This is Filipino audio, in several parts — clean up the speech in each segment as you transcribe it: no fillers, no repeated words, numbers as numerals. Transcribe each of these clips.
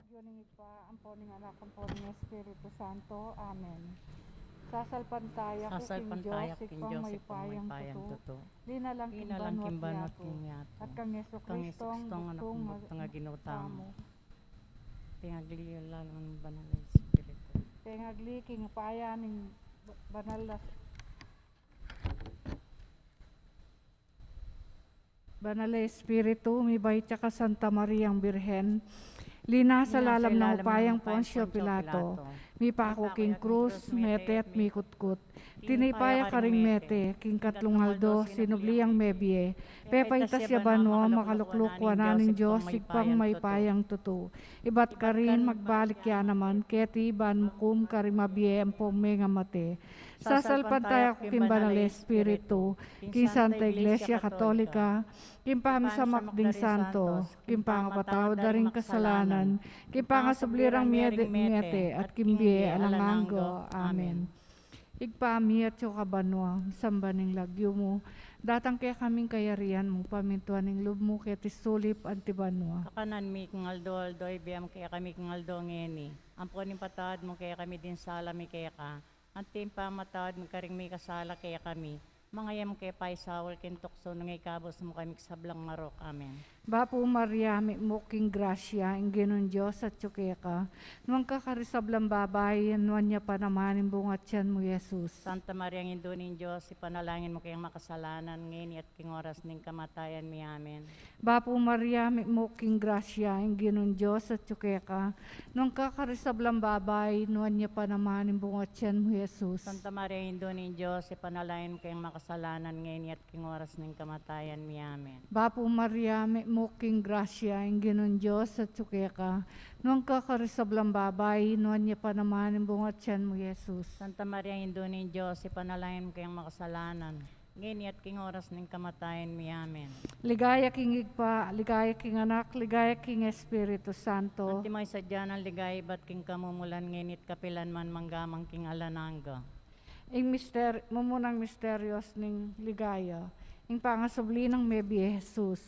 Yuning pa, ang poning anak, ang poning Espiritu Santo. Amen. Sasalpantaya ko king Diyos, ikpang may payang tuto. Di na lang kimban wat yato. At kang Yeso Kristong bugtong nga ginutamo. Tingagliyo lang ang banal na Espiritu. Tengagli king paya ning banal na Banal na Espiritu, mibay tsaka Santa Mariang Birhen, lina sa lalam ng upayang Poncio Pilato, mi pako king krus, mete at mi kutkut, tinipaya karing mete, king katlungaldo, sinubliang mebie, pepaitas yabanwa, makalukluk wananin Diyos, sigpang may payang tutu, ibat ka rin magbalik ya naman, keti ban mukum karing mabie ang pome nga mate, sasalpantaya ko king banal Espiritu, king Santa Iglesia Katolika, kimpang sa makding santo, kimpang pataw daring kasalanan, kimpang sublirang miete at kimbie alanganggo. Amen. Igpami at kabanwa, sambaning lagyo mo, datang kaya kaming kayarian mo, pamintuan ng lub mo, kaya tisulip antibanwa. Kakanan mi kung aldo, ibiyam kaya kami kung aldo ngeni. Ampunin patawad mo kaya kami din sala mi kaya ka. Antim pa matawad mo karing may kasala kaya kami. Mga yam kaya paisawal kintokso nang ikabos mo kami sablang marok. Amen. Bapo Maria, may muking grasya, ingginon Diyos at tsukeka, nuwang kakarisablang babay, nuwan niya pa naman yung bungat siyan mo, Jesus. Santa Maria, ang indunin Diyos, ipanalangin mo kayang makasalanan, ngayon at king oras ning kamatayan mi. Amen. Bapo Maria, may muking grasya, ingginon Diyos at tsukeka, nuwang kakarisablang babay, nuwan niya pa naman yung bungat siyan mo, Jesus. Santa Maria, ang indunin Diyos, ipanalangin mo kayang makasalanan, ngayon at king oras ning kamatayan mi. Amen. Bapo Maria, may muking grasya, ingginon Diyos at tsukeka, nuwang kakarisablang babay, nuwan niya pa naman yung bungat siyan mo, Jesus. Santa Maria, ang indunin Diyos, ipanalangin mo kayang makasalanan, ngayon at king oras ning kamatayan mi. Amen. Ligaya king igpa, ligaya king anak, ligaya king Espiritu Santo. Antimay sadya ng ligay, ba't king kamumulan, ngayon at kapilan man manggamang king alananga. Ing mumunang misteryos ning ligaya, ing pangasubli ng mebi Jesus,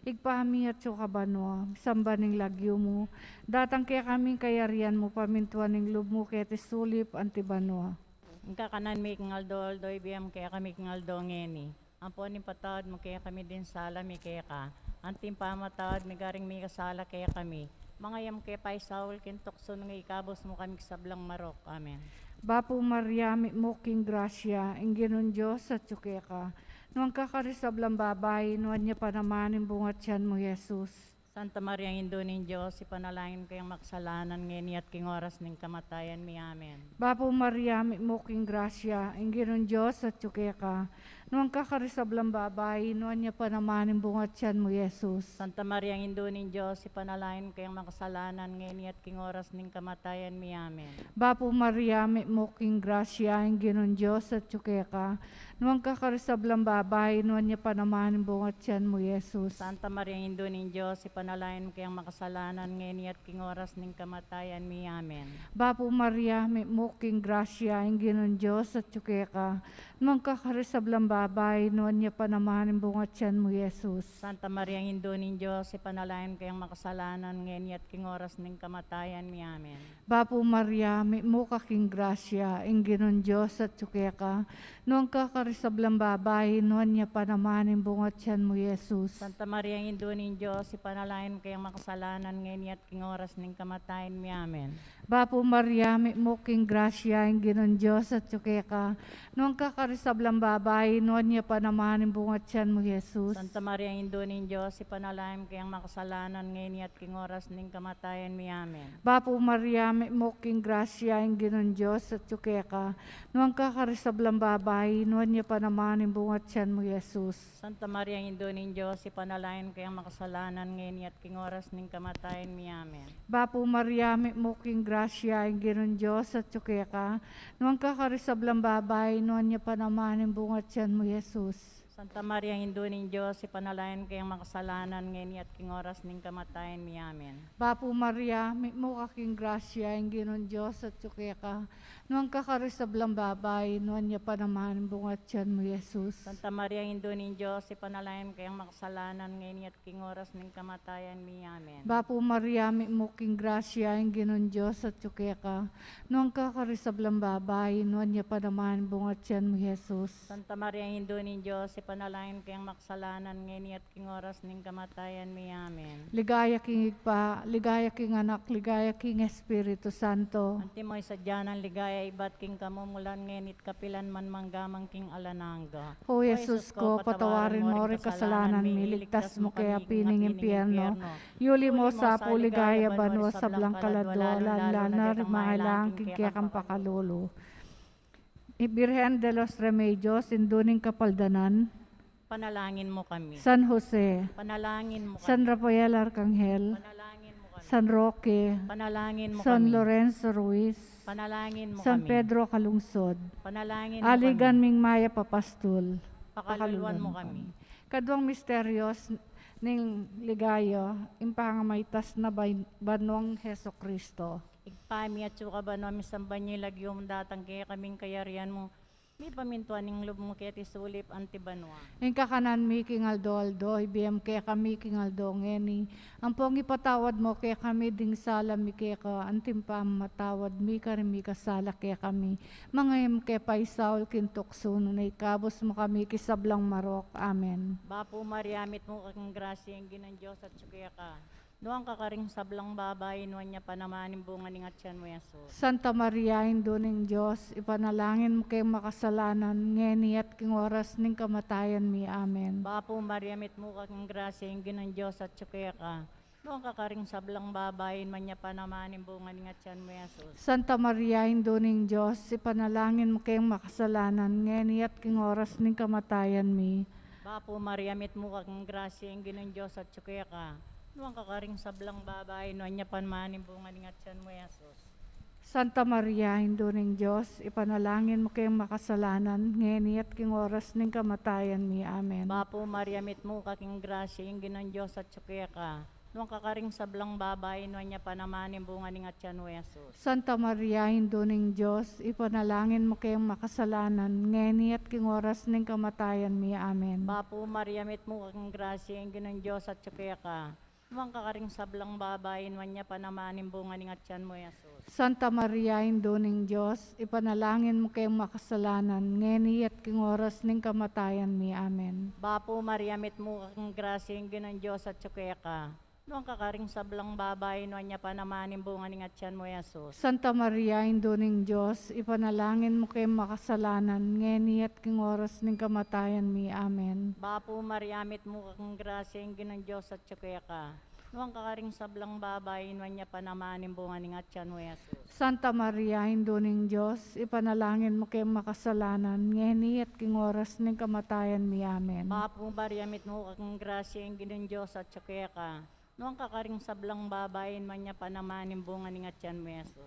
igpami at sukabanwa, samba ning lagyo mo, datang kaya kaming kayarian mo, pamintuan ning lub mo, kaya tisulip antibanwa. Ang kakanan mi kang aldo, ibiyam kaya kami kang aldo ngeni. Ampunin patawad mo kaya kami din sala mi kaya ka. Antim pamatawad mi garing mi kasala kaya kami. Mga yam kaya paisawal kintokso nang ikabos mo kami sablang marok. Amen. Bapo Maria, may muking grasya, ingginon Diyos at tsukeka, nuwang kakarisablang babay, nuwan niya pa naman yung bungat siyan mo, Jesus. Santa Maria, ang indunin Diyos, ipanalangin kayang makasalanan ngayon at king oras ning kamatayan mi. Amen. Bapo Maria, may muking grasya, ingginon Diyos at tsukeka, nuwang kakarisablang babay, nuwan niya pa naman yung bungat siyan mo, Jesus. Santa Maria, ang indunin Diyos, ipanalangin kayang makasalanan ngayon at king oras ning kamatayan mi. Amen. Bapo Maria, may muking grasya, ingginon Diyos at tsukeka, nuwang kakarisablang babay, nuwan niya pa naman yung bungat siyan mo, Jesus. Santa Maria, ang indunin Diyos, ipanalangin kayang makasalanan ngayon at king oras ning kamatayan mi. Amen. Bapo Maria, may muking grasya, ingginon Diyos at tsukeka, nuwang kakarisablang babay, nuwan niya pa naman yung bungat siyan mo, Jesus. Santa Maria, ang indunin Diyos, ipanalangin kayang makasalanan ngayon at king oras ning kamatayan mi. Amen. Bapo Maria, may mukaking grasya, ingginon Diyos at tsukeka, nuwang kakarisablang babay, nuwan niya pa naman yung bungat siyan mo, Jesus. Santa Maria, ang indunin Diyos, ipanalangin kayang makasalanan ngayon at king oras ning kamatayan mi. Amen. Bapo Maria, may muking grasya, ingginon Diyos at tsukeka, nuwang kakarisablang babay, nuwan niya pa naman yung bungat siyan mo, Jesus. Santa Maria, ang indunin Diyos, ipanalangin kayang makasalanan ngayon at king oras ning kamatayan mi. Amen. Bapo Maria, may muking grasya, ingginon Diyos at tsukeka, nuwang kakarisablang babay, nuwan niya pa naman yung bungat siyan mo, Jesus. Santa Maria, ang indunin Diyos, ipanalangin kayang makasalanan ngayon at king oras ning kamatayan mi. Amen. Bapo Maria, may muking grasya, ingginon Diyos at tsukeka, nuwang kakarisablang babay, nuwan niya pa naman yung bungat siyan mo, Jesus. Santa Maria, Hindu ning Diyos, ipanalayan kayang makasalanan ngayon at king oras ning kamatayan mi. Amen. Bapo Maria, may mo kaking grasya, ang ginon Diyos at suke ka. Nuang kakarisablang babay, nuan niya pa naman bungat siyan mo, Jesus. Santa Maria, Hindu ning Diyos, ipanalayan kayang makasalanan ngayon at king oras ning kamatayan mi. Amen. Bapo Maria, may mo king grasya, ang ginon Diyos at suke ka. Nuang kakarisablang babay, nuan niya pa naman bungat siyan mo, Jesus. Santa Maria, Hindu ning Diyos, ipanalayan kayang makasalanan ngayon at king oras ning kamatayan mi. Amen. Ligaya king igpa, ligaya king anak, ligaya king Espiritu Santo. Antimoy sadyanan ligaya ibat king kamumulan ngenit kapilan man manggamang king alananga. O Jesus ko, patawarin mo rin kasalanan mi, ligtas mo kaya pining impyerno. Yuli mo sa puligaya banwa sa blangkalado, lala rin mahailang king kaya kang pakalulu. Ibirhen de los Remedios, induning kapaldanan, Panalangin mo kami. San Jose, Panalangin mo San kami. Rafael Arcangel, Panalangin mo kami. San Roque, Panalangin mo San kami. Lorenzo Ruiz, Panalangin mo San kami. Pedro Calungsod, Panalangin mo Aligan kami. Ming Maya Papastul, Pakaluluan mo kami. Kadwang misteryos ning ligayo, impangamaitas na banwang Heso Kristo. Igpami at suka ba no misamban niyo lagyom datang kaya kaming kayarian mo. May pamintuan ning loob mo kaya tisulip antibanwa. Yung kakanan mi kingaldo-aldo, ibiyam kaya kami kingaldo ngeni. Ang pong ipatawad mo kaya kami ding sala mi kaya ka, antimpam matawad mi ka rin mi kasala kaya kami. Mangayam kaya paisaul kintukso, nunay kabos mo kami kisablang marok. Amen. Bapo Mariamit mo kang grasya ang ginang Diyos at sukaya ka. Noang kakaring sablang babay, nuwan niya panamanin bunga ning atyan mo yaso. Santa Maria, Indo ning Diyos, ipanalangin mo kayong makasalanan, ngeni at king oras ning kamatayan mi. Amen. Bapo Mariamit mo kang grasya ang ginang Diyos at sukaya ka. Noang kakaring sablang babay, nuwan niya panamanin bunga ning atyan mo yaso. Santa Maria, Indo ning Diyos, ipanalangin mo kayong makasalanan, ngeni at king oras ning kamatayan mi. Bapo Mariamit mo kang grasya ang ginang Diyos at sukaya ka. Noang kakaring sablang babay, nuwan niya panamanin bunga ning atyan mo yaso. Santa Maria, Indo ning Diyos, ipanalangin mo kayong makasalanan, ngeni at king oras ning kamatayan mi. Amen. Bapo Mariamit mo kaking grasya ang ginang Diyos at sukaya ka. Noong kakaring sablang babay, nuwan niya panamanin bunga ning atyan mo yaso. Santa Maria, Indo ning Diyos, ipanalangin mo kayong makasalanan, ngeni at king oras ning kamatayan mi. Amen. Bapo Mariamit mo kaking grasya ang ginang Diyos at sukaya ka. Noong kakaring sablang babay, nuwan niya panamanin bunga ning atyan mo yaso. Santa Maria, Indo ning Diyos, ipanalangin mo kayong makasalanan, ngeni at king oras ning kamatayan mi. Amen. Bapo Mariamit mo kaking grasya ang ginang Diyos at sukaya ka. Noong kakaring sablang babay, nuwan niya panamanin bunga ning atyan mo yaso. Santa Maria, Indo ning Diyos, ipanalangin mo kayong makasalanan, ngeni at king oras ning kamatayan mi. Amen. Bapo Mariamit mo kaking grasya ang ginang Diyos at sukaya ka. Noong kakaring sablang babay, nuwan niya panamanin bunga ning atyan mo yaso. Santa Maria, Indo ning Diyos, ipanalangin mo kayong makasalanan, ngeni at king oras ning kamatayan mi. Amen. Bapo Mariamit mo kaking grasya ang ginang Diyos at sukaya ka. Noong kakaring sablang babay, nuwan niya panamanin bunga ning atyan mo yaso.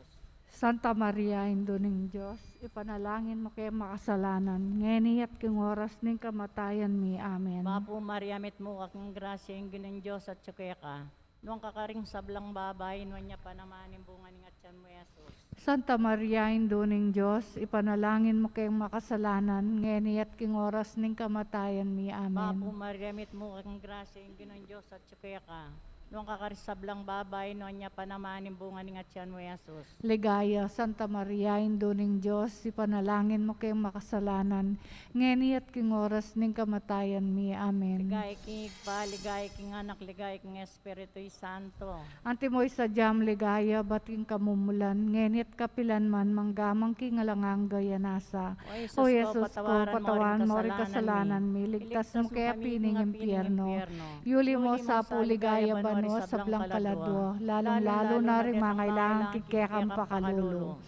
Santa Maria, Indo ning Diyos, ipanalangin mo kayong makasalanan, ngeni at king oras ning kamatayan mi. Amen. Bapo Mariamit mo kaking grasya ang ginang Diyos at sukaya ka. Noong kakaring sablang babay, nuwan niya panamanin bunga ning atyan mo yaso. Santa Maria, Indo ning Diyos, ipanalangin mo kayong makasalanan, ngeni at king oras ning kamatayan mi. Bapo Amen. Mariamit mo kaking grasya ang ginang Diyos at sukaya ka. Noong kakarisablang babay, nuwan niya panamanin bunga ning atyan mo yasos. Ligaya, Santa Maria, Indo ning Diyos, ipanalangin mo kayong makasalanan, ngeni at king oras ning kamatayan mi. Amen. Ligay king igpa, ligay king anak, ligay king Espiritu'y Santo. Antimoy sa jam ligaya, bating kamumulan, ngeni at kapilan man, manggamang king alangang gayanasa. O Jesus ko, patawan mo rin kasalanan mi, ligtas mo kaya pining impyerno. Yuli mo sa puligaya banwa sa blangkalado, lalong-lalo na rin mangailangan kikekang pakalulo.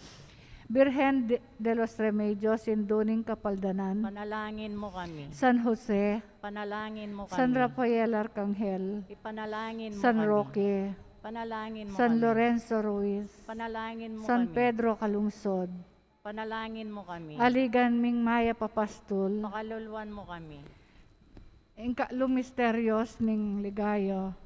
Birhen de los Remedios, induning kapaldanan, Panalangin mo kami. San Jose, Panalangin mo kami. San Rafael Arcangel, Ipanalangin mo San kami. Roque, Panalangin mo San kami. Lorenzo Ruiz, Panalangin mo San kami. Pedro Calungsod, Panalangin mo kami. Aligan Ming Maya Papastul, Pakaluluan mo kami. Ingka lumisteryos ning ligayo.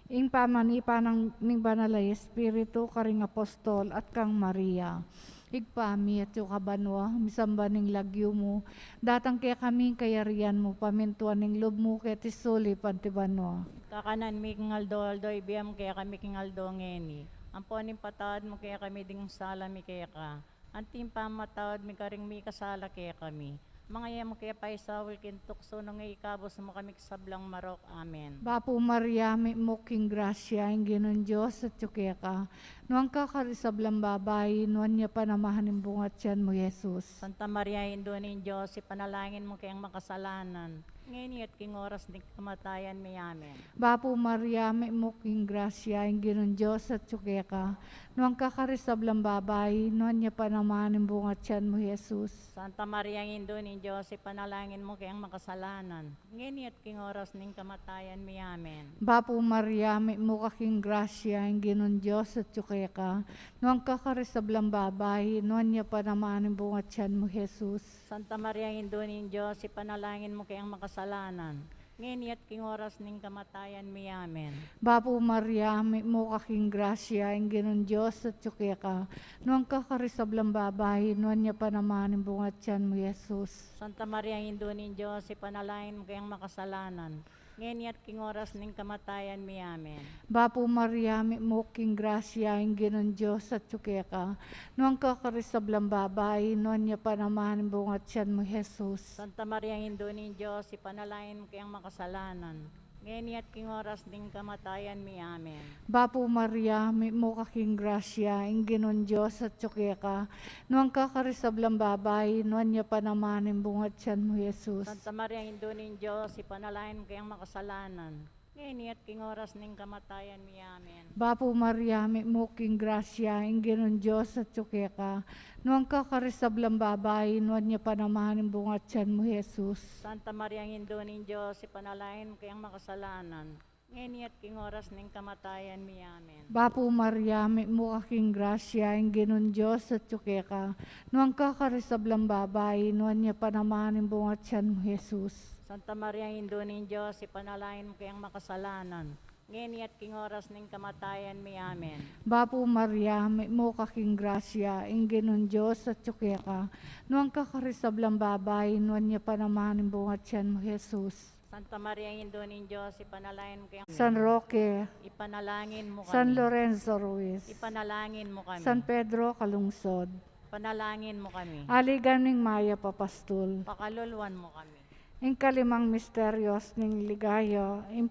Ing pamanipa ning banalay Espiritu karing apostol at kang Maria. Igpami at yung kabanwa, misamba ning lagyo mo, datang kaya kami kayarian mo, pamintuan ning loob mo kaya tisuli pantibanwa. Kakanan mi kingaldo ibiyam kaya kami kingaldo ngeni. Amponin patawad mo kaya kami ding sala mi kaya ka. Antim pamatawad mi karing mi kasala kaya kami. Mga yam kaya paisawil kintukso nung ikabos mo kami sablang marok. Amen. Bapo Maria, may moking grasya, ang ginon Diyos at tsukya ka. Nuang kakarisablang babay, nuan niya panamahan ng bungat siyan mo, Jesus. Santa Maria, Indunin Diyos, ipanalangin mo kayang makasalanan. Ngayon at king oras ni kamatayan may amen. Bapo Maria, may moking grasya, ang ginon Diyos at tsukya ka. Nuang kakarisablang babay, nuan niya panamahan ng bungat siyan mo, Jesus. Santa Maria, Indunin Diyos, ipanalangin mo kayang makasalanan. Ngayon at king oras ng kamatayan may amen. Bapo Maria, may mukaking grasya, ang ginon Diyos at tsukya ka. Nuang kakarisablang babay, nuan niya panamahan ng bungat siyan mo, Jesus. Santa Maria, Indunin Diyos, ipanalangin mo kayang makasalanan. Ngayon at king oras ng kamatayan may amen. Bapo Maria, may mukaking grasya, ang ginon Diyos at tsukya ka. Nuang kakarisablang babay, nuan niya panamahan ng bungat siyan mo, Jesus. Santa Maria, Indunin Diyos, ipanalangin mo kayang makasalanan. Ngayon at king oras ng kamatayan may amen. Bapo Maria, may muking grasya, ang ginon Diyos at tsukya ka. Nuang kakarisablang babay, nuan niya panamahan ng bungat siyan mo, Jesus. Santa Maria, Indunin Diyos, ipanalangin mo kayang makasalanan. Ngayon at king oras ng kamatayan may amen. Bapo Maria, may mukaking grasya, ang ginon Diyos at tsukya ka. Nuang kakarisablang babay, nuan niya panamahan ng bungat siyan mo, Jesus. Santa Maria, Indunin Diyos, ipanalangin mo kayang makasalanan. Ngayon at king oras ng kamatayan may amen. Bapo Maria, may muking grasya, ang ginon Diyos at tsukya ka. Nuang kakarisablang babay, nuan niya panamahan ng bungat siyan mo, Jesus. Santa Maria, Indunin Diyos, ipanalangin mo kayang makasalanan. Ngayon at king oras ng kamatayan may amen. Bapo Maria, may mukaking grasya, ang ginon Diyos at tsukya ka. Nuang kakarisablang babay, nuan niya panamahan ng bungat siyan mo, Jesus. Santa Maria, Indunin Diyos, ipanalangin mo kayang makasalanan. Ngayon at king oras ng kamatayan may amen. Bapo Maria, may mukaking grasya, ang ginon Diyos at tsukya ka. Nuang kakarisablang babay, nuan niya panamahan ng bungat siyan mo, Jesus. Santa Maria, Indunin Diyos, ipanalangin mo kayang San Roque, ipanalangin mo kami. San Lorenzo Ruiz, Ipanalangin mo kami. San Pedro Calungsod, Panalangin mo kami. Aligan ning Maya Papastol. Pakaluluan mo kami. Ing kalimang misteryos ning ligayo, ing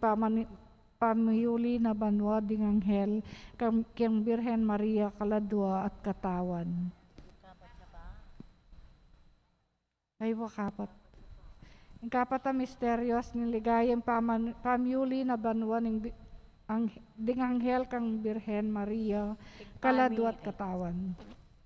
pamiyuli na banwa ding anghel, kang Birhen Maria kaladwa at katawan. Ay wakapat. Ing kapat na misteryos ning ligayo, ing pamiyuli na banwa ding anghel kang Birhen Maria kaladwa at katawan.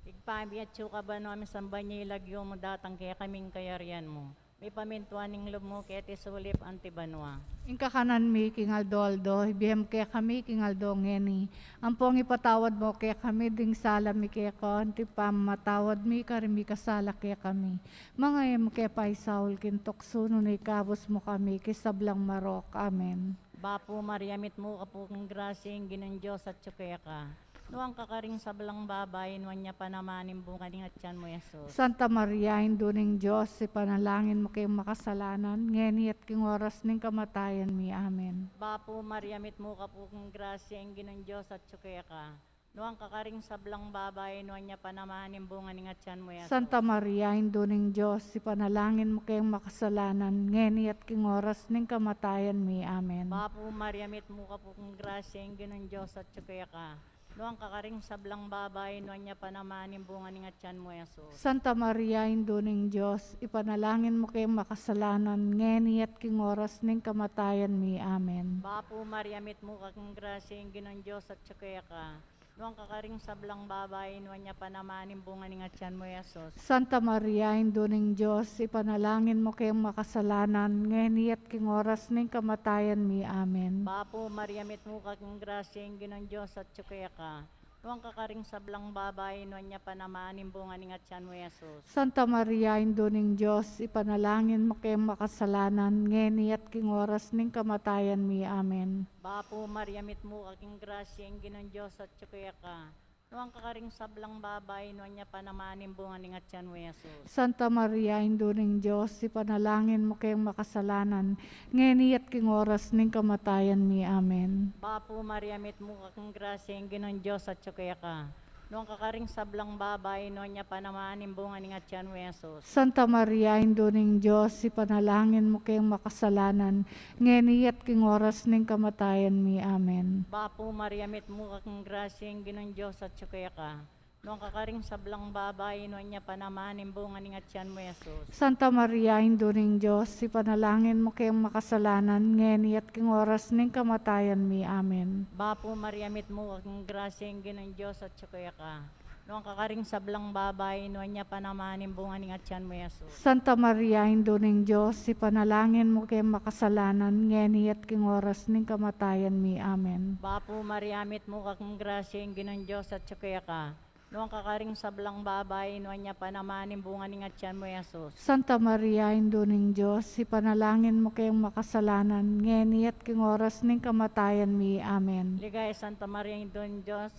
Igpami at suka ba namin samba niya ilagyo mo datang kaya kaming kayarian mo. May pamintuan ng loob mo kaya tisulip antibanwa. Ing kakanan mi kingaldo-aldo, ibiyam kaya kami kingaldo ngeni. Ampong ipatawad mo kaya kami ding sala mi kaya ko, anti pamatawad mi karimi kasala kaya kami. Mga em kaya paisaul kintokso nun ikabos mo kami kisablang marok. Amen. Bapo Mariamit mo kapukong grasing ginang Diyos at tsukaya ka. Nuang kakaring sablang babay, nuwan niya panamanin bunga ni atyan mo, Jesus. Santa Maria, induning Diyos, ipanalangin mo kayong makasalanan, ngeni at king oras ning kamatayan mi. Amen. Bapo Mariamit mo kapukong grasya, ang ginang Diyos at tsukaya ka. Nuang kakaring sablang babay, nuwan niya panamanin bunga ni atyan mo, Jesus. Santa Maria, induning Diyos, ipanalangin mo kayong makasalanan, ngeni at king oras ning kamatayan mi. Amen. Bapo Mariamit mo kapukong grasya, ang ginang Diyos at tsukaya ka. Nuang kakaring sablang babay, nuwan niya panamanin bunga ni atyan mo, Jesus. Santa Maria, induning Diyos, ipanalangin mo kayong makasalanan, ngeni at king oras ning kamatayan mi. Amen. Bapo Mariamit mo kakong grasya, ang ginang Diyos at tsukaya ka. Nuang kakaring sablang babay, nuwan niya panamanin bunga ni atyan mo, Jesus. Santa Maria, induning Diyos, ipanalangin mo kayong makasalanan, ngeni at king oras ning kamatayan mi. Amen. Bapo Mariamit mo kakong grasya, ang ginang Diyos at tsukaya ka. Tuwang kakaring sablang babay, nuwan niya panamanin bunga ni Ngatyan mo Yesus. Santa Maria, Indo ning Diyos, ipanalangin mo kayong makasalanan, ngeni at king oras ning kamatayan mi. Amen. Bapo Maria mit mo aking grasya, ang Ginoong Diyos at tsukaya ka. Nuwang kakaring sablang babay, nuwan niya panamanin bunga ni Ngatyan mo Yesus. Santa Maria, Indo ning Diyos, ipanalangin mo kayong makasalanan, ngeni at king oras ning kamatayan mi. Amen. Bapo Maria mit mo aking grasya, ang Ginoong Diyos at tsukaya ka. Nuwang kakaring sablang babay, nuwan niya panamanin bunga ni Ngatyan mo Yesus. Santa Maria, Indo ning Diyos, ipanalangin mo kayong makasalanan, ngeni at king oras ning kamatayan mi. Amen. Bapo Maria mit mo aking grasya, ang Ginoong Diyos at tsukaya ka. Nuwang kakaring sablang babay, nuwan niya panamanin bunga ni Ngatyan mo Yesus. Santa Maria, Indo ning Diyos, ipanalangin mo kayong makasalanan, ngeni at king oras ning kamatayan mi. Amen. Bapo Maria mit mo aking grasya, ang Ginoong Diyos at tsukaya ka. Noong kakaring sablang babay, nuwan niya panamanin bunga ni Ngatyan mo Yesus. Santa Maria, Indo ning Diyos, ipanalangin mo kayong makasalanan, ngeni at king oras ning kamatayan mi. Amen. Bapo Maria mit mo aking grasya, ang Ginoong Diyos at tsukaya ka. Noong kakaring sablang babay, nuwan niya panamanin bunga ni Ngatyan mo Yesus. Santa Maria, Indo ning Diyos, ipanalangin mo kayong makasalanan, ngeni at king oras ning kamatayan mi. Amen. Ligay Santa Maria, ang Don Diyos,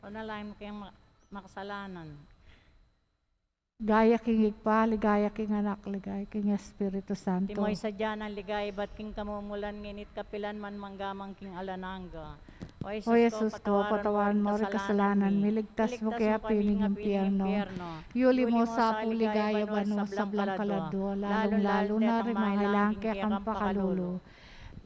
panalangin mo kayong makasalanan. Gaya king igpa, ligaya king anak, ligaya king Espiritu Santo. Timoy sa dyan ang ligay, ba't king kamumulan, nginit kapilan man manggamang king alananga. O Jesus ko, patawan mo rin kasalanan, miligtas mo kaya pining impyerno. Yuli mo sa puligaya bano sa kalado, lalong-lalo na rin mahailang kaya kang pakalulu.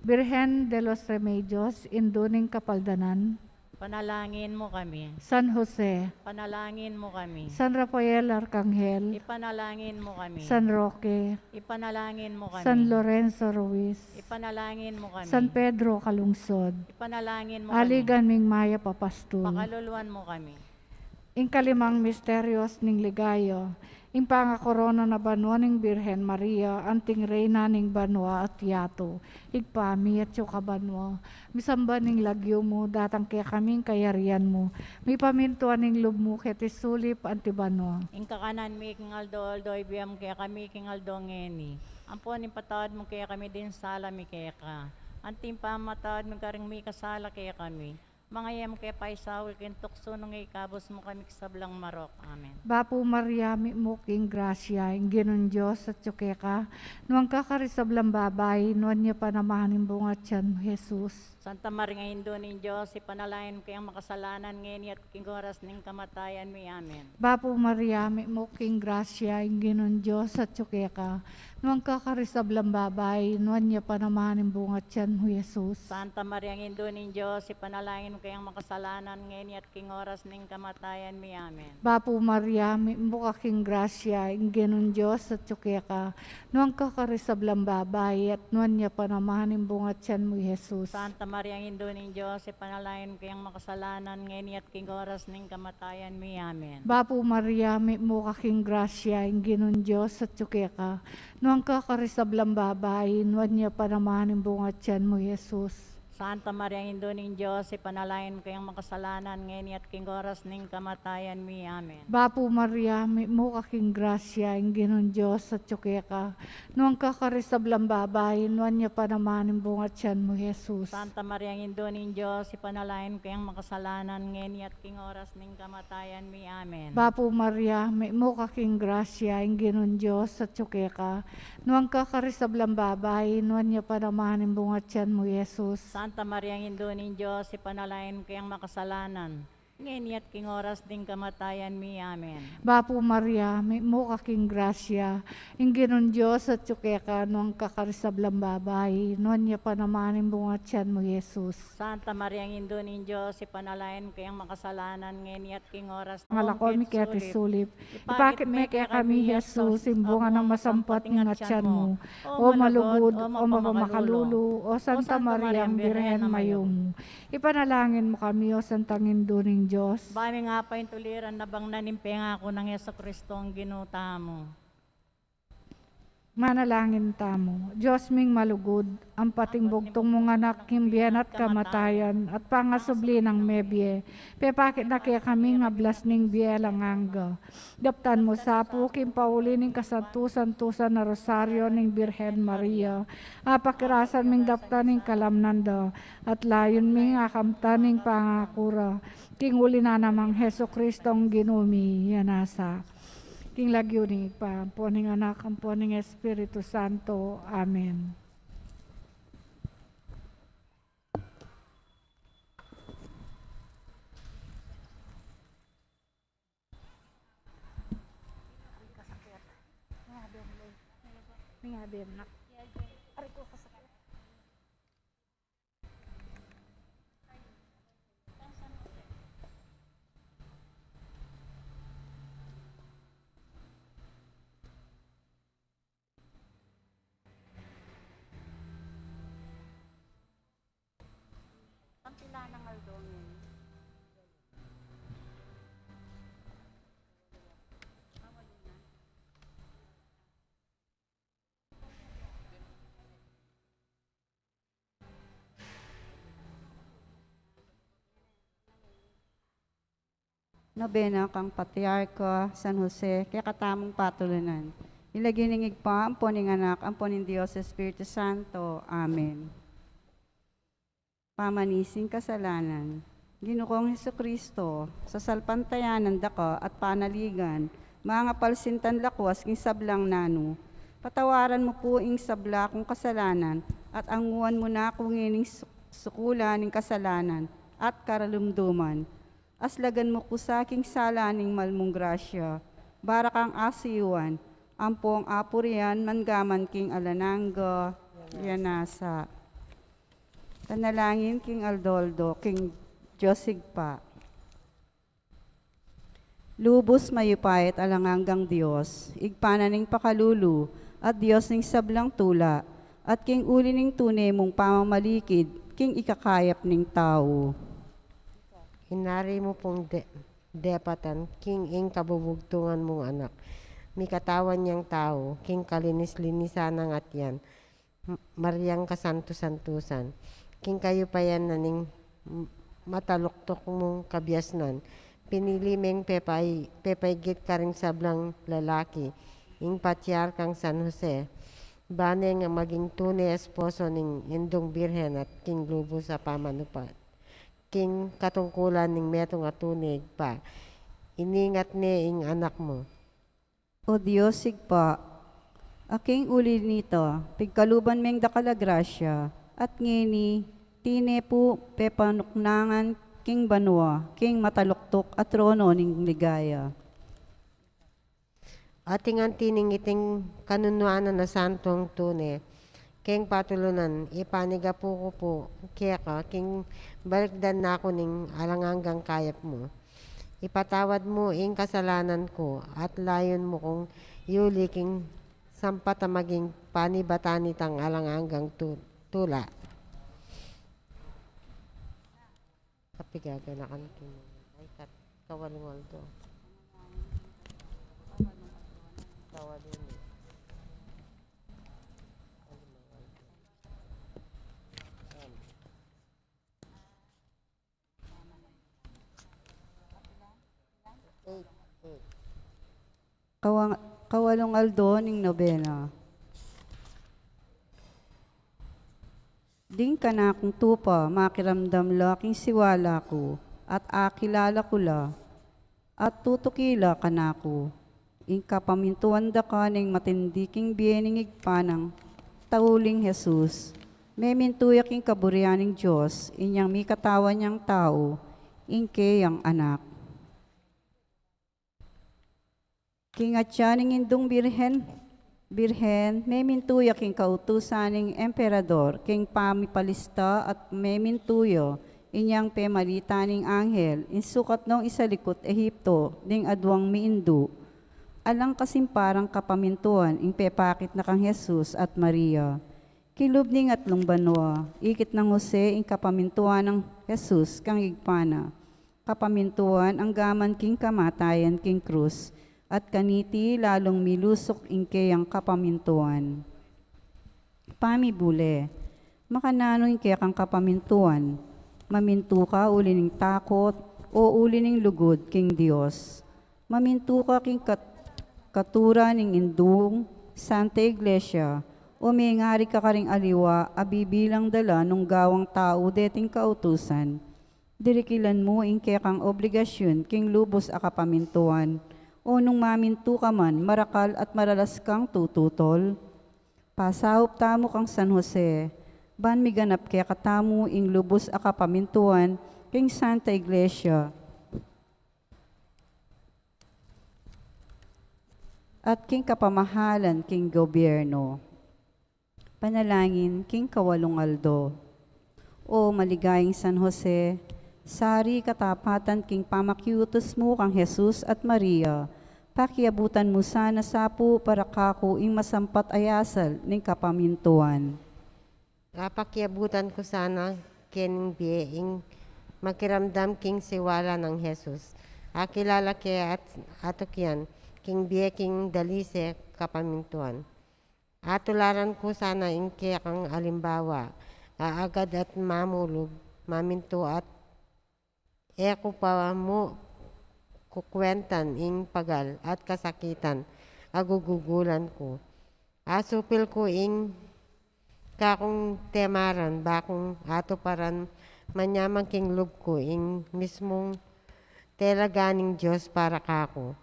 Birhen de los Remedios, induning kapaldanan, Panalangin mo kami. San Jose, Panalangin mo kami. San Rafael Arcangel, Ipanalangin mo kami. San Roque, Ipanalangin mo kami. San Lorenzo Ruiz, Ipanalangin mo kami. San Pedro Calungsod, Ipanalangin mo kami. Aligan Ming Maya Papastol. Pakaluluan mo kami. Ingkalimang misteryos ning ligayo, impanga korona na banwa ning Birhen Maria, anting reyna ning banwa at yato, igpami at yuka banwa, misamba ning lagyo mo, datang kaya kaming kayarian mo, may pamintuan ning lub mo, keti sulip anti banwa. Ingkakanan mi king aldo ibiyam kaya kami king aldo ngeni. Ampon patawad mo kaya kami din sala mi kaya ka. Anting pamatawad mo karing mi kasala kaya kami. Mga yam kaya paisawil kin tukso nung ikabos mo kami sablang marok. Amen. Bapo Maria, mi mo king grasya, ing ginon Diyos at yukeka, nuang kakarisablang babay, nuan niya panamahanin bunga tiyan, Jesus. Santa Maria Indo ning Diyos, ipanalain ko yung makasalanan ngayon at king oras ning kamatayan mi. Amen. Bapo Maria, mi mo king grasya, ing ginon Diyos at yukeka, nuang kakarisablang babay, nuan niya panamahanin bunga tiyan, Jesus. Santa Maria Indo ning Diyos, ipanalain ko yung makasalanan ngayon at king oras ning kamatayan mi. Amen. Bapo Maria, mi mo king grasya, ing ginon Diyos at yukeka, nuang kakarisablang babay, at nuan niya panamahanin bunga tiyan mo, Jesus. Santa Maria Indo ning Diyos, ipanalain ko yung makasalanan ngayon at king oras ning kamatayan mi. Amen. Bapo Maria, mi mo king grasya, ing ginon Diyos at yukeka, nuang kakarisablang babay, nuan niya panamahanin bunga tiyan mo, Jesus. Santa Maria Indo ning Diyos, ipanalain ko yung makasalanan ngayon at king oras ning kamatayan mi. Amen. Bapo Maria, mi mo king grasya, ing ginon Diyos at yukeka, nuang kakarisablang babay, nuan niya panamahanin bunga tiyan mo, Jesus. Santa Maria Indo ning Diyos, ipanalain ko yung makasalanan ngayon at king oras ning kamatayan mi. Amen. Bapo Maria, mi mo king grasya, ing ginon Diyos at yukeka, nuang kakarisablang babay, nuan niya panamahanin bunga tiyan mo, Jesus. Santa Maria Indo ning Diyos, ipanalain ko yung makasalanan ngayon at king oras ning kamatayan mi. Amen. Bapo Maria, mi mo king grasya, ing ginon Diyos at yukeka, nuang kakarisablang babay, nuan niya panamahanin bunga tiyan mo, Jesus. Santa Maria Indo ning Diyos, ipanalain ko yung makasalanan ngayon at king oras Malako mi kaya ti sulip, ipakit mi kaya kami, Jesus, imbunga ng masampat ng tiyan mo, o malugod, o mapamakalulu, o Santa Maria, ang Birhen mayong. Ipanalangin mo kami, o Santa Indo ning Diyos. Bami nga pa yung tuliran na bang nanimpenga ako ng Yeso Kristo ang ginuta mo. Manalangin tamo. Diyos ming malugod, ang pating bugtong mong anak, kimbiyan at kamatayan, at pangasubli ng mebye. Pepakit na kaya kami nga blas ning bielang angga. Daptan mo sapo, kimpauli ning kasantusan-tusan na rosaryo ning Birhen Maria. Apakirasan ming daptan ning kalamnanda, at layon ming akamta ning pangakura. King uli na namang Heso Kristong ginumi, yanasa. King lagyo ni pa, poning anak, ang poning Espiritu Santo. Amen. Nobena kang Patriarko San Jose, kaya katamong patulunan. Ilagay ningig pa, ang poning anak, ang poning Diyos, Espiritu Santo. Amen. Pamanising kasalanan. Ginukong Hesukristo, sa salpantayanan dako at panaligan, mga palsintan lakwas king sablang nanu. Patawaran mo po ing sabla kong kasalanan, at anguan mo na kung ining sukulan ng kasalanan at karalumduman. Aslagan mo ko sa aking sala ning malmong grasya, bara kang asiwan, ampong apurian mangaman king alananggo, yanasa. Panalangin king Aldoldo, king Josigpa. Lubos mayupayat alanganggang Diyos, igpananing pakalulu, at Diyos ning sablang tula, at king uli ning tunay mong pamamalikid, king ikakayap ning tao. Hinari mo pong depatan, king ing kabubugtungan mong anak. Mi katawan niyang tao, king kalinis-linisan ng atyan. Mariang kasanto-santusan. King kayo pa yan na ning mataluktok mong kabyasnan. Pinili meng pepaygit ka rin sablang lalaki. Ing patyar kang San Jose. Bane nga maging tunay esposo ning indong birhen at king lubo sa pamanupat. King katungkulan ning metong atunig pa, iningat ni ing anak mo. O Diyos sigpa, aking uli nito, pigkaluban meng dakalagrasya, at ngini, tine po pepanuknangan king banwa, king mataluktok at trono ning ligaya. Ating antining iting kanunuan na santong tune, king patulunan, ipaniga po ko po, kaya ka, king balikdan na ako ning alanganggang kayap mo. Ipatawad mo ing kasalanan ko, at layon mo kong yuli king sampat maging panibatani tang alanganggang tula. Kapigaga na kankin, ay kawalingol to. Kawalingol. Kawalong Aldo ning nobena. Ding ka na akong tupa, makiramdam laking siwala ko, at akilala ko la, at tutukila ka na ko. Ing kapamintuan da ka ning matindiking biyening igpanang, tauling Jesus. May mintuyak ing kaburianing Diyos, inyang mi katawan niyang tao, ing kayang anak. King atyaning indong birhen, may mintuya king kautusaning emperador, king pamipalista at may mintuyo, inyang pemalitaning anghel, insukat nung isalikot Ehipto, ding adwang miindu. Alang kasimparang kapamintuan, ing pepakit na kang Jesus at Maria. Kilub ning atlong banwa, ikit ng Jose, ing kapamintuan ng Jesus, kang igpana. Kapamintuan ang gaman king kamatayan king krus, at kaniti lalong milusok ingke ang kapamintuan. Pamibule, makanano ingke kang kapamintuan, mamintu ka uli ning takot o uli ning lugod king Dios. Mamintu ka king katura ning indung Santa Iglesia, o may ngari ka karing aliwa, abibilang dala nung gawang tao deting kautusan. Dirikilan mo ingke kang obligasyon king lubos a kapamintuan, o nung mamintu ka man, marakal at maralas kang tututol. Pasahop tamo kang San Jose, ban miganap kaya katamu ing lubos a kapamintuan king Santa Iglesia. At king kapamahalan king gobyerno. Panalangin king Kawalong Aldo. O maligayang San Jose, sari katapatan king pamakiutos mo kang Jesus at Maria, pakiabutan mo sana sapu para kako ing masampat ayasal ning kapamintuan. Pakiabutan ko sana ken ing makiramdam king siwala ng Jesus. Akilala kaya at atukyan king king dalise kapamintuan. Atularan ko sana ingke kang alimbawa, aagad at mamulog, maminto at eko pa mo kukwentan ing pagal at kasakitan, agugugulan ko. Asupil ko ing kakong temaran, bakong ato paran manyamang king lub ko ing mismong telaganing Diyos para kako.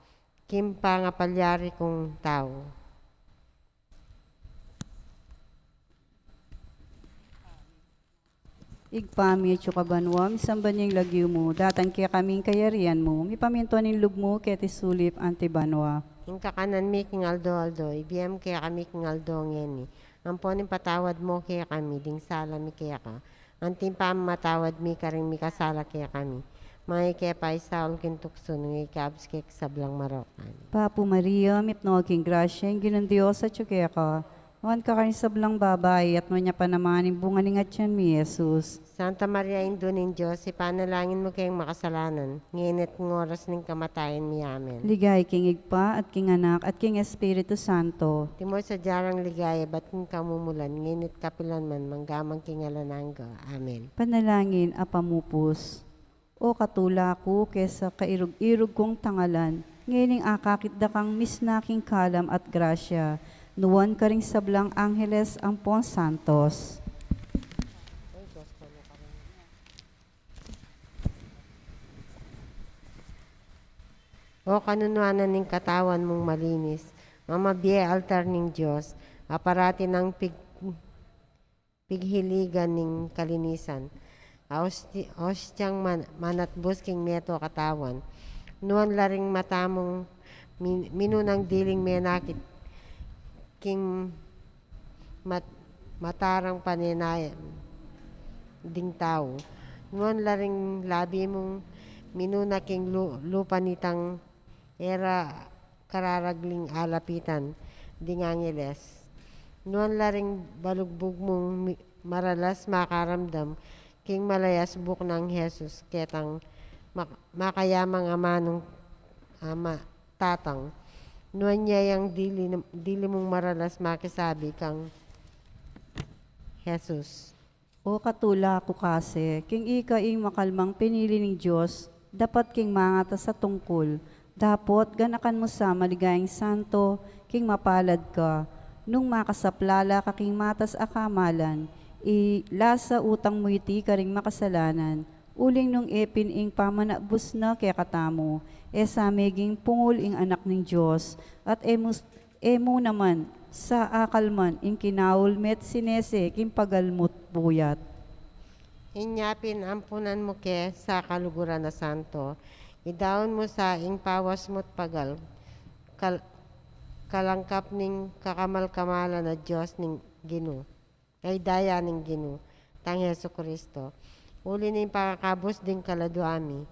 Kim pangapalyari kong tao. Igpami at kabanwam, samban yung lagyo mo, datang kaya kaming kayarian mo, mipamintuan ng lub mo, kaya tisulip antibanwa. Ing kakanan mi king aldo, ibiyam kaya kami king aldo ngeni. Amponin patawad mo kaya kami, ding sala mi kaya ka. Anting pa matawad mi karing mi kasala kaya kami. Mga kaya pa isaul kintukso, nung ikabs kaya sablang marokan. Papu Maria, mipnoag king grasya, yung ginang Diyos at kaya ka. Wan ka karin sablang babay, at manya pa naman yung bunga ni ngatyan mi, Jesus. Santa Maria, Indo ng Diyos, ipanalangin mo kayong makasalanan. Nginit ng oras ng kamatayan mi, amen. Ligay king igpa at king anak at king Espiritu Santo. Timoy sa jarang ligaya, ba't king kamumulan, nginit kapilan man, manggamang king alanangga. Amen. Panalangin apamupos. O katula ko kesa kairog-irog kong tangalan, ngayon akakit da kang misnaking kalam at grasya, nuwan ka ring sablang Angeles ang pon santos. O kanunuanan ng katawan mong malinis, mamabiye altar ng Diyos, aparati ng pighiligan ng kalinisan, ostyang manatbus king meto katawan, nuan laring matamong minunang diling menakit, king matarang paninayan, ding tao, nuan laring labi mong minuna king lupa nitang era kararagling alapitan, ding Angeles. Nuan laring balugbog mong maralas makaramdam, king malayas buk ng Jesus, ketang makayamang ama tatang. Nuan niya yung dili mong maralas makisabi kang Jesus. O katula ko kasi, king ika ing makalmang pinili ng Diyos, dapat king mangata sa tungkol, dapot ganakan mo sa maligayang santo, king mapalad ka, nung makasaplala ka king matas akamalan, lasa utang mo iti karing makasalanan, uling nung epin ing pamanabus na kaya katamo, sa meging pungul ing anak ng Diyos, at emo naman sa akalman ing kinaul met sinese king pagalmut buyat. Inyapin ampunan mo ke sa kaluguran na santo, idawon mo sa ing pawas mo't pagal, kalangkap ning kakamal-kamalan na Diyos ning Gino. Ay daya ning Gino, tang Yesu Kristo. Uli ning pakakabos ding kaladuami.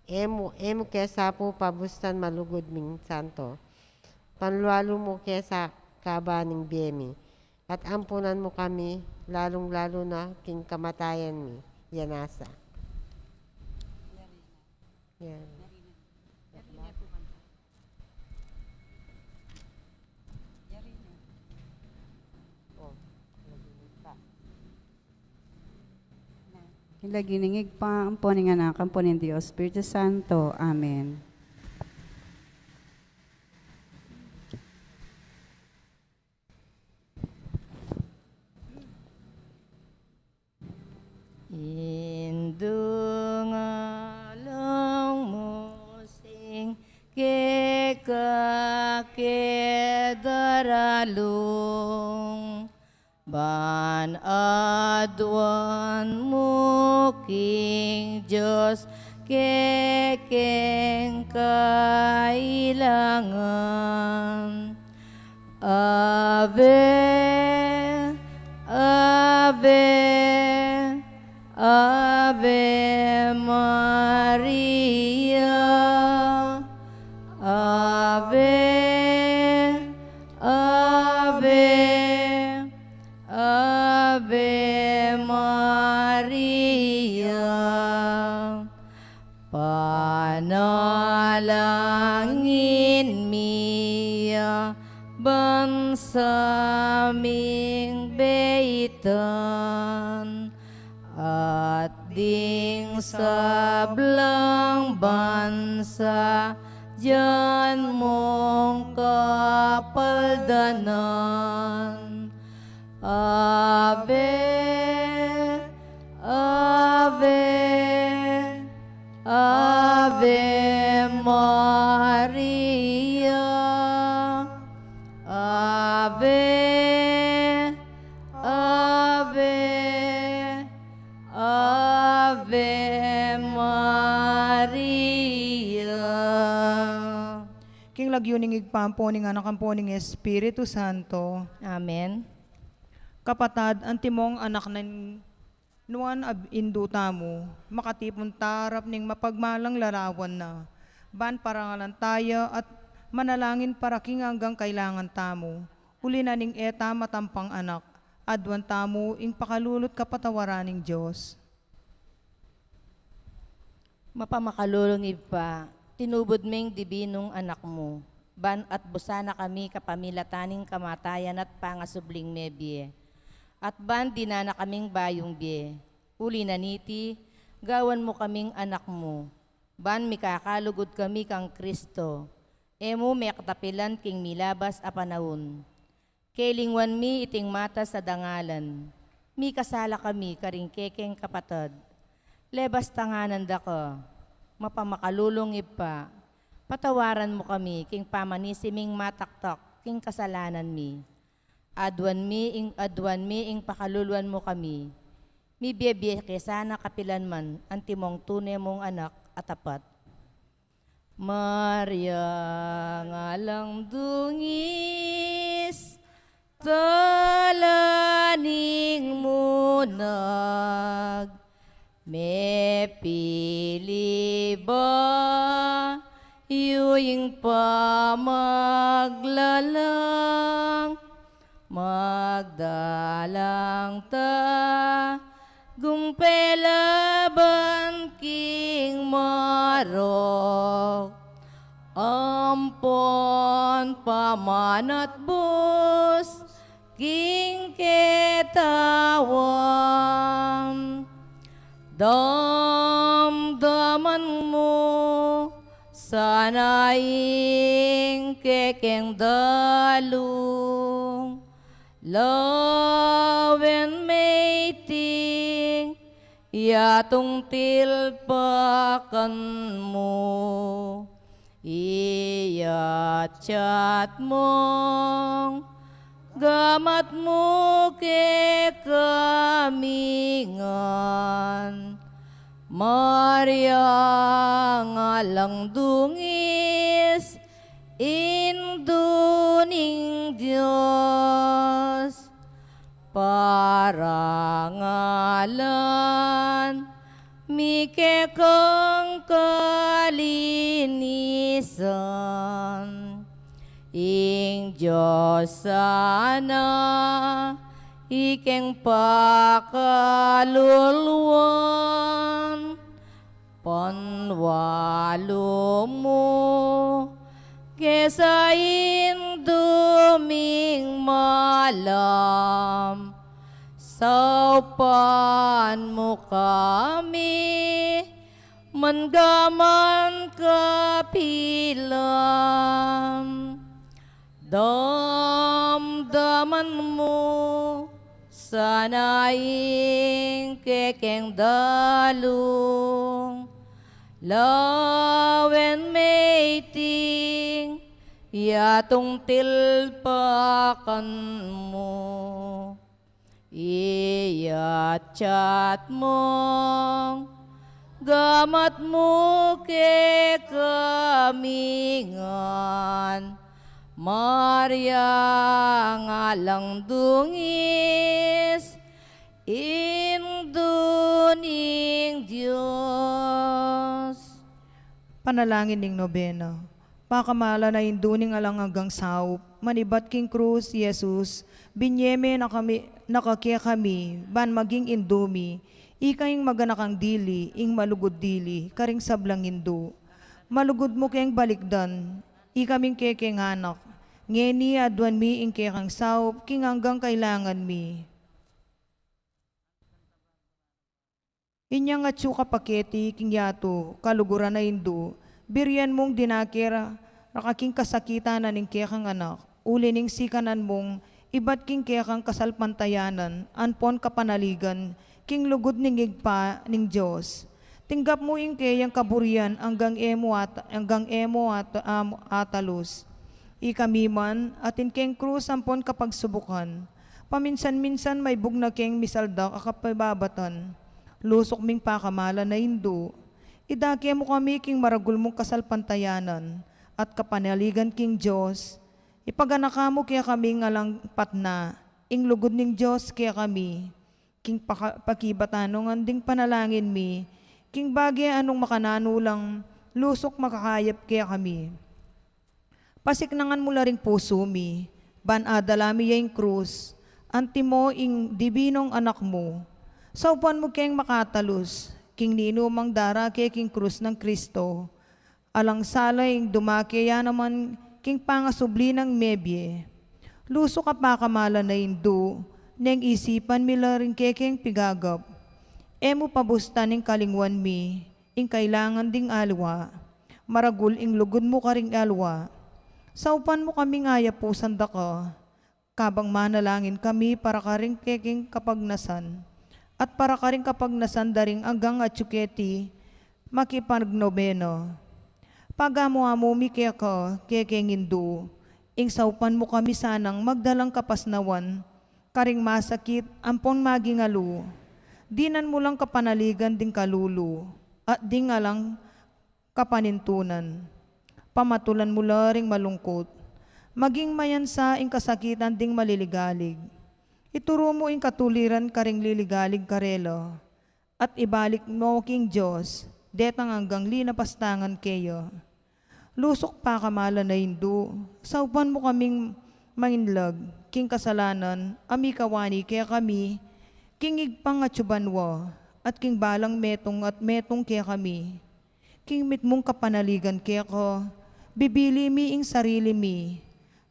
Emo kesa po pabustan malugod ming santo. Panlualo mo kesa kaba ning biyemi. At ampunan mo kami, lalong-lalo na king kamatayan mi, yanasa. Yan. Kilaginingig pa ang po ng anak, ang po ng Diyos, Espiritu Santo. Amen. Indungalang musing kekakedaralong ban adwan mo king Diyos kekeng kailangan. Ave, Ave, Ave Maria, Ave, Ave, Ave Maria. Panalangin miya bansaming beitan at ding sablang bansa diyan mong kapaldanan. Ave, Ave, Ave Maria, Ave, Ave, Ave Maria. King lagyuningig pamponing anak amponing Espiritu Santo. Amen. Kapatad, antimong anak ng nuan induta mo, makatipon tarap ning mapagmalang larawan na. Ban parangalan tayo at manalangin para king hanggang kailangan tamo. Uli na ning eta matampang anak, adwan tamo ing pakalulot kapatawaraning Diyos. Mapamakalulong pa, tinubod ming dibinong anak mo. Ban at busana kami kapamilataning kamatayan at pangasubling mebye. At ban dinana kaming bayong bye. Uli na niti, gawan mo kaming anak mo. Ban mikakalugod kami kang Kristo. Emo may katapilan king milabas a panahon. Kailingwan mi iting mata sa dangalan. Mi kasala kami karing kekeng kapatad. Lebas tanganan da ko, mapamakalulong pa. Patawaran mo kami king pamanisiming mataktak king kasalanan mi. Adwan mi ing pakaluluan mo kami. Mi biyebye kesana kapilan man antimong tunay mong anak at tapat. Maria ngalang dungis, talaning munag, me pili ba, yuying pa maglalang, magdalang ta, gumpelaban king marok. Ampon pamanat bus, king ketawam. Damdaman mo, sanaing kekeng dalung. Love and mating, yatong tilpakan mo. Iyat-yat mong, gamat mo ke kamingan. Maria ngalang dungis, induning Diyos, parangalan, mike kang kalinisan. Ing Diyos sana, ikeng pakaluluan, panwalo mo, kesa induming malam, Saupan mo kami, manggaman kapilam. Damdaman mo, sanaing kekeng dalong. Lawen maiting, yatong tilpakan mo. Iyat-chat mong gamat mo ke kamingan. Maria ngalang dungis, induning Diyos. Panalangin ning nobena. Pakamala na induning alang hanggang saup, manibat king krus, Jesus, binyeme na kami, nakakya kami, ban maging indumi, ikaing maganakang dili, ing malugod dili, karing sablang indo. Malugod mo keng balikdan, ikaming kekeng anak, ngeni adwan mi ing kekang saup, king hanggang kailangan mi. Inyang atsu kapaketi, king yato, kaluguran na indo, biryan mong dinakira, rakaking kasakitan na ning kekang anak, uli ning sikanan mong, ibat king kekang kasalpantayanan, anpon kapanaligan, king lugod ning igpa ning Diyos. Tinggap mo ing kayang kaburian hanggang emo atalus. Ikamiman, atin keng krus ampon kapag subukan. Paminsan-minsan may bugna keng misaldak akapababatan. Lusok ming pakamala na indo. Idake mo kami king maragul mong kasalpantayanan at kapanaligan king Diyos. Ipaganaka mo kaya kami ngalang patna, ing lugod ning Diyos kaya kami. King pakibatanong anding panalangin mi, king bagay anong makananulang, lusok makakayap kaya kami. Pasiknangan mo ring puso mi, ban adalami yung krus, anti mo ing dibinong anak mo. Saupan mo keng makatalus, king ninumang dara kaya king krus ng Kristo. Alang salayng dumakya naman king pangasubli ng mebye. Luso ka pa kamala na indo, neng isipan mila rin kekeng pigagap. Emo pabusta ning kalingwan mi, ing kailangan ding alwa. Maragul ing lugod mo karing alwa. Saupan mo kami ngaya po sanda ka, kabang manalangin kami para karing kekeng kapagnasan. At para karing kapagnasan daring hanggang atsuketi, makipagnobeno. Pagamo-amo mi kaya ka, kekeng indo, ing saupan mo kami sanang magdalang kapasnawan, karing masakit, ampon magingalu, dinan mo lang kapanaligan ding kalulu, at ding alang kapanintunan. Pamatulan mo ring malungkot, maging mayansa ing kasakitan ding maliligalig. Ituro mo ing katuliran karing liligalig karelo, at ibalik mo king Diyos, detang hanggang linapastangan kayo. Lusok pa kamala na indo, saupan mo kaming manginlag, king kasalanan, ami kawani kaya kami, king igpang at subanwa, at king balang metong at metong kaya kami. King mitmong kapanaligan kaya ko, bibili mi ing sarili mi,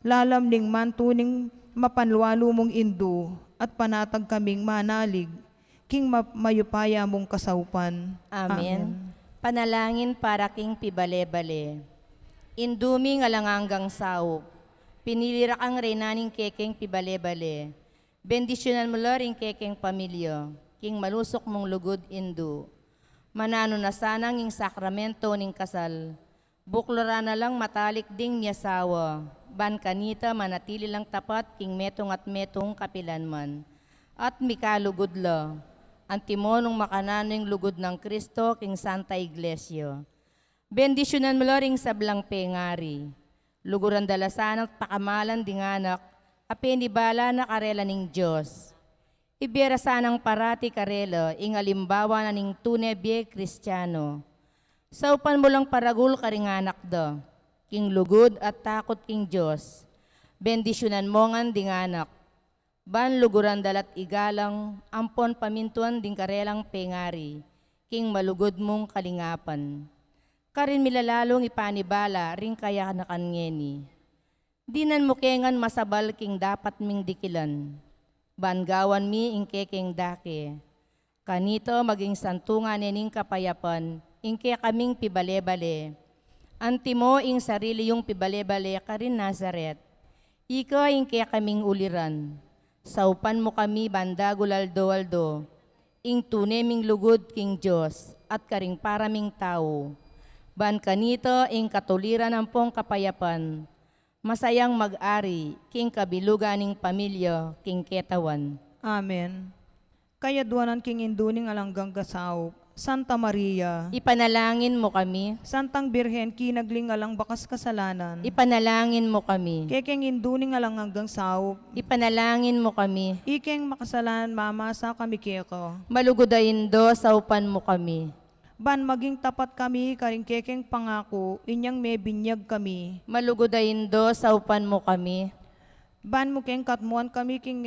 lalam ning mantuning mapanlualo mong indo, at panatag kaming manalig, king mayupaya mong kasaupan. Amen. Panalangin para king pibale-bale. Indumi nga langanggang saup. Pinilira kang renaning kekeng pibale-bale. Bendisyonan mo ring kekeng pamilya, king malusok mong lugod indo. Manano na sanang ing sakramento ning kasal. Buklora na lang matalik ding niyasawa. Ban kanita manatili lang tapat king metong at metong kapilanman. At mikalugod la. Antimonong makananong lugod ng Kristo king Santa Iglesia. Bendisyonan mo ring sablang pengari. Luguran dalasan at pakamalan dinganak, apenibala na karela ning Diyos. Ibera sanang parati karela, ing alimbawa na ning tunebye Kristiyano. Saupan mo lang paragul karinganak da, king lugod at takot king Diyos. Bendisyonan mo ngan dinganak. Ban luguran dalat igalang, ampon pamintuan ding karelang pengari, king malugod mong kalingapan. Karin milalalong ipanibala ring kaya nakangeni. Dinan mo kengan masabal king dapat ming dikilan. bangawan mi ingkekeng dake. Kanito maging santungan nining kapayapan, ingke kaming pibale-bale. Antimo ing sarili yung pibale-bale karin Nazaret. Ika ingke kaming uliran. Saupan mo kami banda gulaldo-aldo. Ing tuneming lugod king Diyos at karing paraming tao. Ban kanito ing katuliran ng pong kapayapan. Masayang mag-ari king kabiluganing pamilya king ketawan. Amen. Kayadwanan king induning alanggang gasaw, Santa Maria, Ipanalangin mo kami. Santang Birhen kinagling alang bakas kasalanan, Ipanalangin mo kami. kekeng induning alang hanggang saop, Ipanalangin mo kami. ikeng makasalanan mamasa kami keko. Malugodayin do saupan mo kami. Ban maging tapat kami karing kekeng pangako, inyang may binyag kami. Malugodayin do saupan mo kami. Ban mo keng katmuan kami king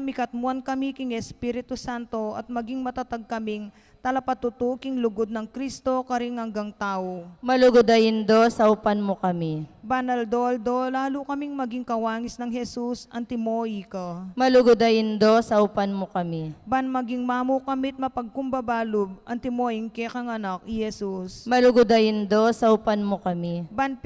mikatmuan kami king Espiritu Santo at maging matatag kaming talapatutuking lugod ng Kristo karing hanggang tao. Malugodayin do saupan mo kami. Banal doldo, lalo kaming maging kawangis ng Jesus, antimoy ka. Malugodayin do saupan mo kami. Ban maging mamu kamit mapagkumbabalob, antimoying kekang anak, Jesus. Malugodayin do saupan mo kami. Ban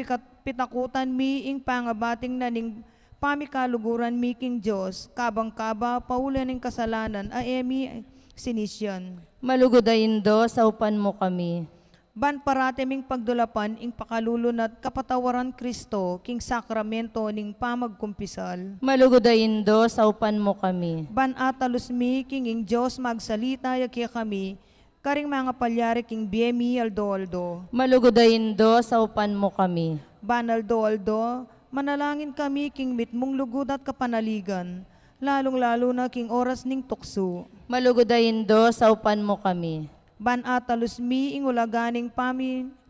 pitakutan mi ing pangabating naning pamikaluguran mi king Diyos, kabang-kaba, paulaning kasalanan, aemi sinisyan. Malugodayin do saupan mo kami. Ban parateming pagdulapan ing pakalulunat kapatawaran Kristo, king sakramento ning pamagkumpisal. Malugodayin do saupan mo kami. Ban atalus mi king ing Diyos magsalita yaki kami, karing mga palyari king biemi aldo-aldo. Malugodayin do saupan mo kami. Ban aldo-aldo, manalangin kami king mitmong lugod at kapanaligan, lalong-lalo na king oras ning tukso. Malugodayin do saupan mo kami. Ban atalus mi ing ulaganing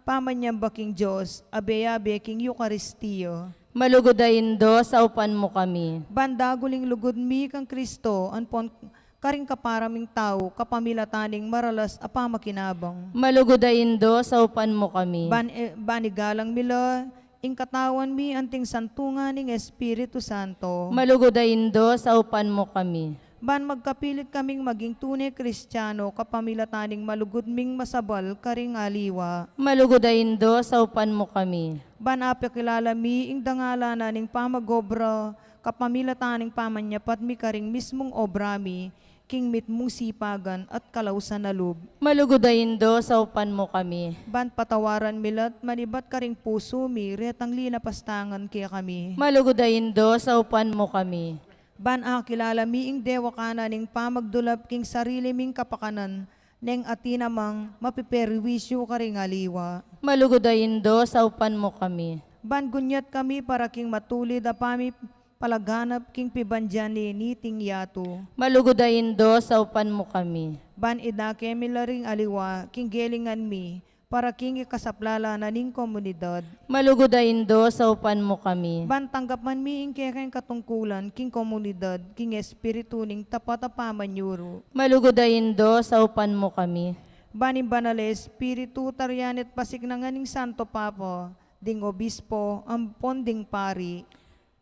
pamanyamba king Diyos, abe-abe king Eucharistiyo. Malugodayin do saupan mo kami. Ban daguling lugod mi kang Kristo, anpon karing kaparaming tao, kapamilataning maralas apamakinabang. Malugodayin do saupan mo kami. Banigalang mila, ing katawan mi anting santungan ning Espiritu Santo. Malugodayin do saupan mo kami. Ban magkapilit kaming maging tunay Kristiyano, kapamilataning malugod ming masabal karing aliwa. Malugodayin do saupan mo kami. Ban apakilala mi ing dangala na ning pamagobra, kapamilataning pamanyapat mi karing mismong obra mi, king mitmong sipagan at kalausan na loob. Malugodayin do saupan mo kami. Ban patawaran milat, manibat karing puso mi, retang linapastangan kaya kami. Malugodayin do saupan mo kami. Ban kilala mi ing dewa kana ning pamagdulap king sarili ming kapakanan, neng atinamang mapiperwisyo karing aliwa. Malugodayin do saupan mo kami. Ban gunyat kami para king matulid a pami palaghanap king pibandyan ni ting yato. Malugodayin do saupan mo kami. Ban idake milaring aliwa, king gelingan mi, para king ikasaplala na ning komunidad. Malugodayin do saupan mo kami. Ban tanggapan mi ing kekeng katungkulan, king komunidad, king espiritu ning tapat a pamanyuro. Malugodayin do saupan mo kami. Ban banal espiritu taryanit pasik na nga ning Santo Papa, ding obispo, ampon ding pari.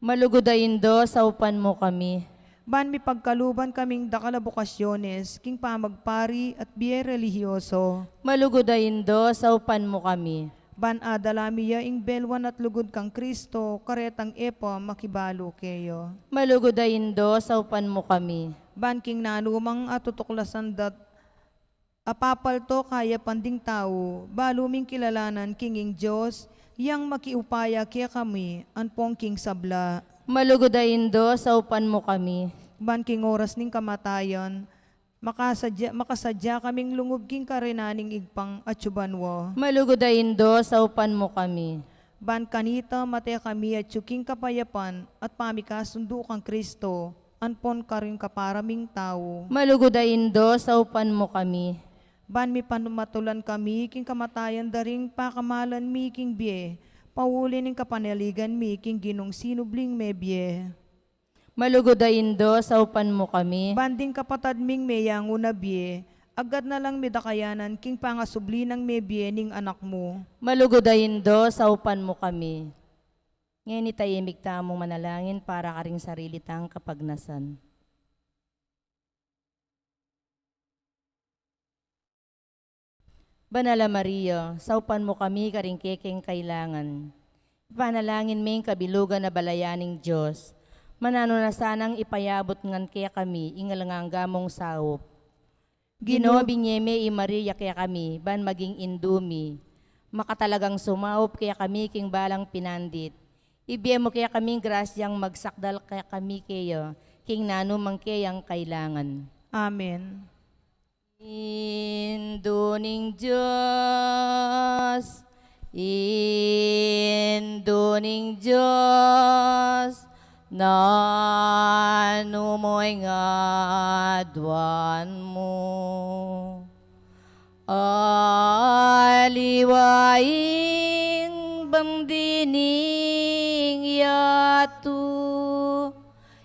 Malugodayin do saupan mo kami. Ban mi pagkaluban kaming dakala bukasyones, king pamagpari at biye religyoso. Malugodayin do saupan mo kami. Ban adalamiya ing belwan at lugod kang Kristo, karetang epo makibalo keyo. Malugodayin do saupan mo kami. Ban king nanumang atutuklasan dat apapalto kaya panding tao, baluming kilalanan kinging Diyos, yang makiupaya kaya kami, anpong king sabla. Malugodayin do saupan mo kami. Ban king oras ning kamatayan, makasadya kaming lungub king karinaning igpang atsubanwo. Malugodayin do saupan mo kami. Ban kanita mate kami at tsuking kapayapan at pamikasundo kang Kristo, anpon karing kaparaming tao. Malugodayin do saupan mo kami. Ban mi panumatulan kami king kamatayan daring pakamalan mi king biye, pauli ning kapanaligan mi king ginong sinubling me biye. Malugodayin do saupan mo kami. Banding kapatad ming meyango na biye, agad na lang midakayanan king pangasubli ng me biye ning anak mo. Malugodayin do saupan mo kami. Ngayon itayimik tamong manalangin para karing sarili tang kapagnasan. Banala Maria, saupan mo kami karing kekeng kailangan. Ipanalangin may kabilugan na balayaning Diyos. Manano na sanang ipayabot ngan kaya kami, ingalangang gamong saup. Ginoo binyeme i Maria kaya kami, ban maging indumi. Makatalagang sumaup kaya kami king balang pinandit. Ibiye mo kaya kaming grasyang magsakdal kaya kami kayo, king nano mangkayang kailangan. Amen. Induning Diyos, induning Diyos, nanumoy nga adwan mo. Aliwaing bamdining yatu,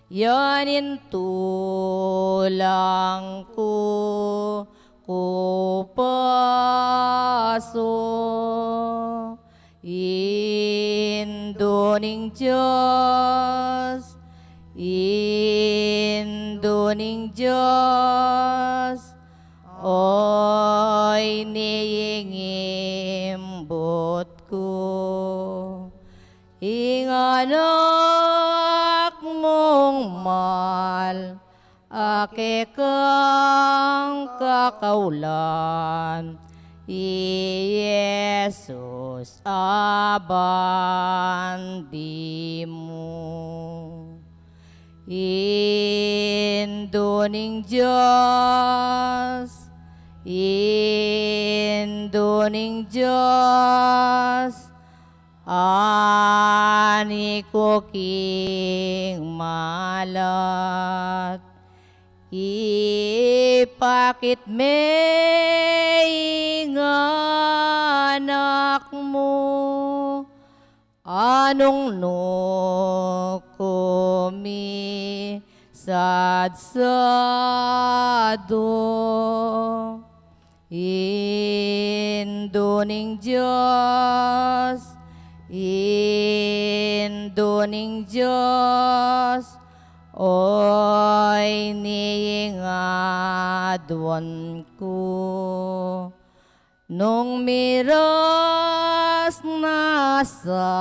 yanin tulang ko paso. Induning Diyos, induning Diyos, oy niingimbot ko. Inganak mong mal, ake kang kakaulan, Jesus abandi mo. Induning Diyos, induning Diyos, ani ko king malat. Ipakit may anak mo, anong no kumi sadsado. Induning Diyos, induning Diyos, oy niingadwan ko. Nung miras nasa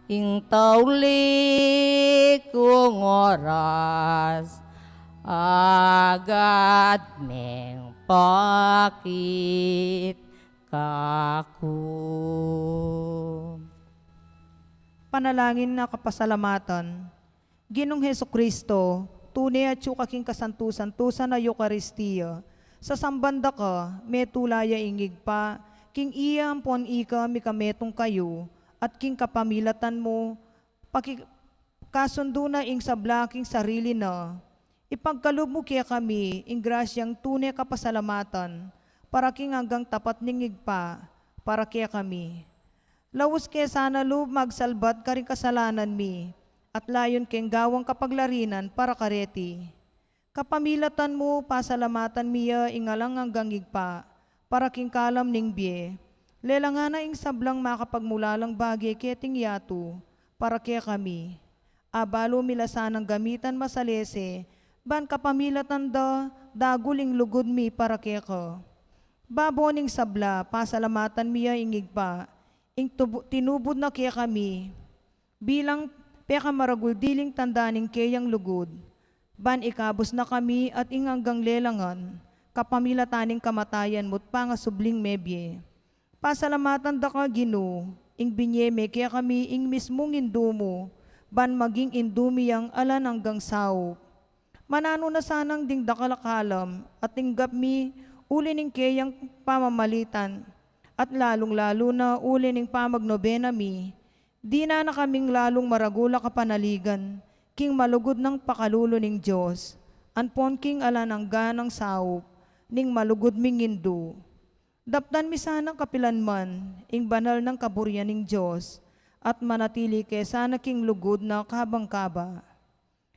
ing tawli kong oras, agad meng pakit kaku. Panalangin na kapasalamatan. Ginong Heso Kristo, tunay at kaking kasantusan-tusan na Eucharistia, sa sambanda ka, metulaya ingig pa, king iya ampon ika mikametong kayo, at king kapamilatan mo, kasundo na ing sablaking sarili na, ipagkalob mo kaya kami, ing grasyang tunay kapasalamatan, para king hanggang tapat ningig pa, para kaya kami. Lawas kaya sana loob magsalbat karing kasalanan mi, at layon keng gawang kapaglarinan para kareti. Kapamilatan mo, pasalamatan miya, ingalang hanggang igpa, para king kalam ning biye. Lelangana ing sablang makapagmulalang bagay keting yatu, para kaya kami. Abalo milasanang gamitan masalese, ban kapamilatan da, daguling lugod mi para kaya ka. Baboning sabla, pasalamatan miya ingigpa, ing tinubod na kaya kami, bilang peka maraguldiling tandaning kayang lugod, ban ikabos na kami at inganggang lelangan, kapamilataning kamatayan mo't pangasubling mebye. Pasalamatan da ka Ginoo, ing binyeme kaya kami ing mismong indumo, ban maging indumiyang alan hanggang sao. Manano na sanang ding dakalakalam at tinggap mi uli ning kayang pamamalitan, at lalong-lalo na uli ning pamagnobena mi, di na kaming lalong maragula kapanaligan, king malugod ng pakalulo ning Diyos, anpon king alanang ganang saup, ning malugod ming indu. Daptan mi sanang kapilanman, ing banal ng kaburyan ning Diyos, at manatili kay sana king lugod na kabang-kaba.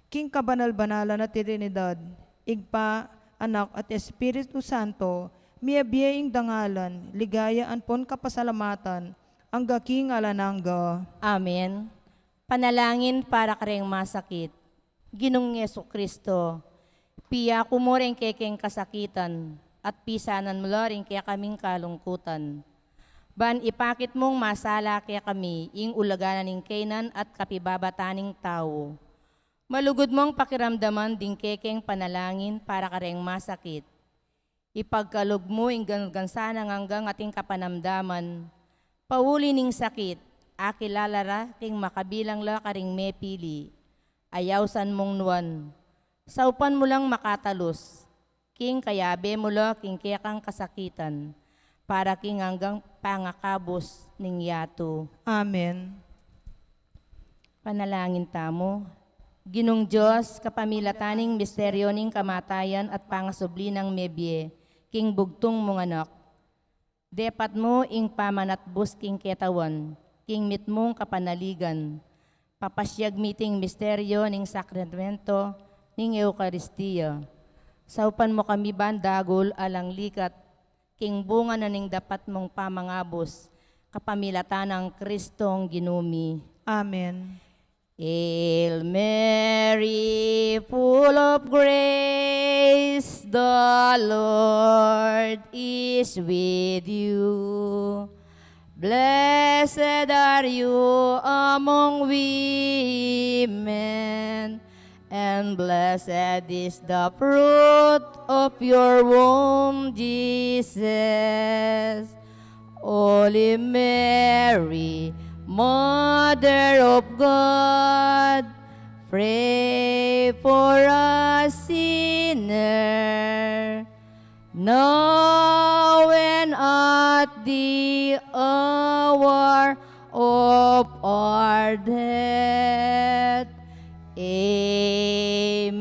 King kabanal-banala na Trinidad, igpa, anak at Espiritu Santo, miyabiyaing dangalan, ligaya anpon kapasalamatan, ang gaking alanangga. Amen. Panalangin para kareng masakit. Ginong Yesu Kristo, piya kumoreng kekeng kasakitan, at pisanan mo rin kaya kaming kalungkutan. Ban ipakit mong masala kaya kami, ing ulaganan ng kainan at kapibabataning tao. Malugod mong pakiramdaman din kekeng panalangin para kareng masakit. Ipagkalog mo ing gansanang hanggang ating kapanamdaman. Pauli ning sakit, akilalara king makabilang la karing mepili. Ayawsan mong nuan. Saupan mo lang makatalos. King kayabe mo la king kekang kasakitan. Para king hanggang pangakabos ning yato. Amen. Panalangin tamo. Ginong Diyos, kapamilataning misteryo ning kamatayan at pangasubli ng mebye, king bugtong mong anak. Depat mo ing pamanatbus king ketawan, king mitmong kapanaligan. Papasyag miting misteryo ning sakramento ning Eucharistia. Saupan mo kami bandagol alang likat, king bunga na ning dapat mong pamangabos, kapamilatan ng Kristong ginumi. Amen. Hail Mary, full of grace, the Lord is with you. Blessed are you among women, and blessed is the fruit of your womb, Jesus. Holy Mary, Mother of God, pray for us sinner, now and at the hour of our death. Amen.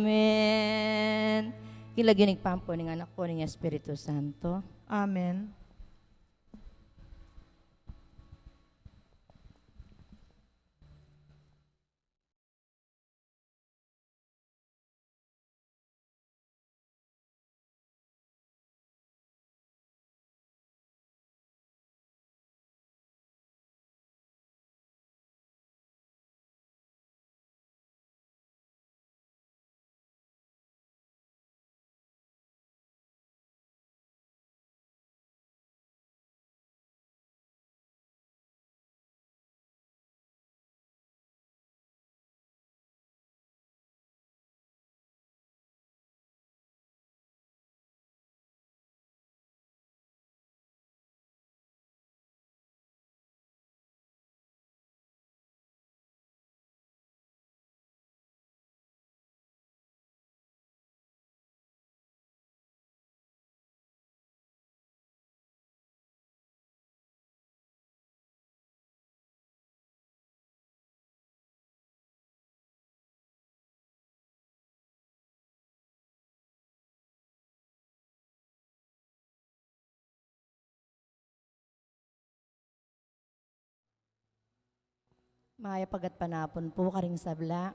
Kilagyan pampo ng anak po ng Espiritu Santo. Amen. Maya pagat panapon po karing sabla,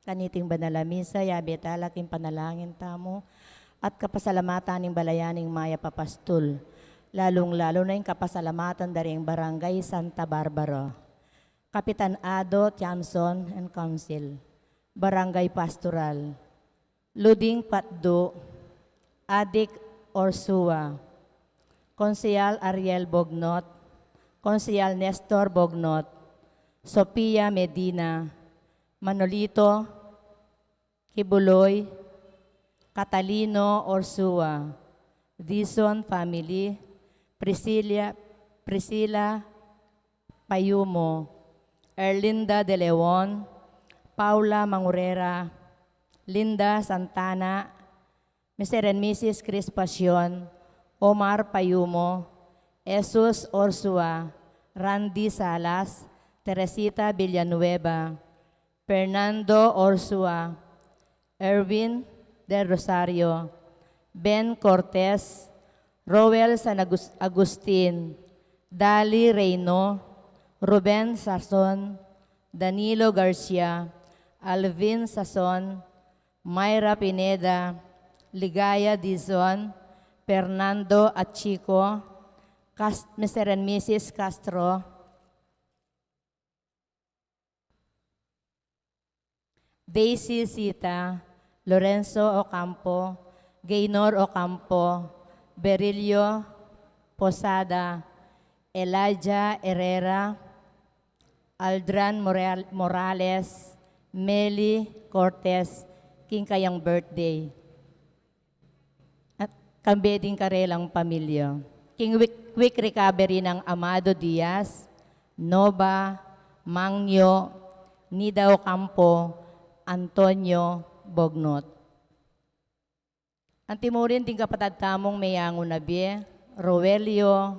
kaniting banalamisa, yabetala king panalangin tamo, at kapasalamatan ng balayaning maya papastul, lalong-lalo na yung kapasalamatan daring barangay Santa Barbara. Kapitan Ado, Tiamson and Council, Barangay Pastoral, Luding Patdo, Adik Orsua, Konsehal Ariel Bognot, Konsehal Nestor Bognot, Sophia Medina, Manolito Kibuloy, Catalino Orsua, Dison Family, Priscilla Payumo, Erlinda De Leon, Paula Mangurera, Linda Santana, Mr. and Mrs. Crispacion, Omar Payumo, Jesus Orsua, Randy Salas, Teresita Villanueva, Fernando Orsua, Erwin Del Rosario, Ben Cortez, Roel San Agustin, Dali Reyno, Ruben Sason, Danilo Garcia, Alvin Sason, Mayra Pineda, Ligaya Dizon, Fernando Achico, Mr. and Mrs. Castro, Daisy Sita, Lorenzo Ocampo, Gaynor Ocampo, Berilio Posada, Elijah Herrera, Aldran Morales, Meli Cortez, king kayang birthday. At kambeding karelang pamilya. King quick recovery ng Amado Diaz, Nova, Mangyo, Nidao Campo, Antonio Bognot. Ang timurin ting kapatad tamong mayango nabi, Roelio,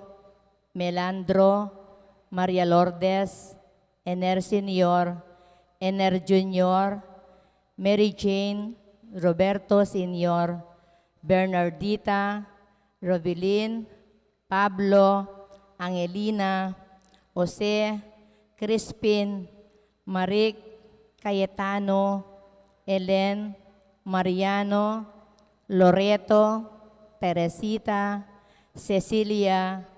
Melandro, Maria Lourdes, Ener Senior, Ener Junior, Mary Jane, Roberto Senior, Bernardita, Robilin, Pablo, Angelina, Jose, Crispin, Marik, Cayetano, Ellen, Mariano, Loreto, Teresita, Cecilia,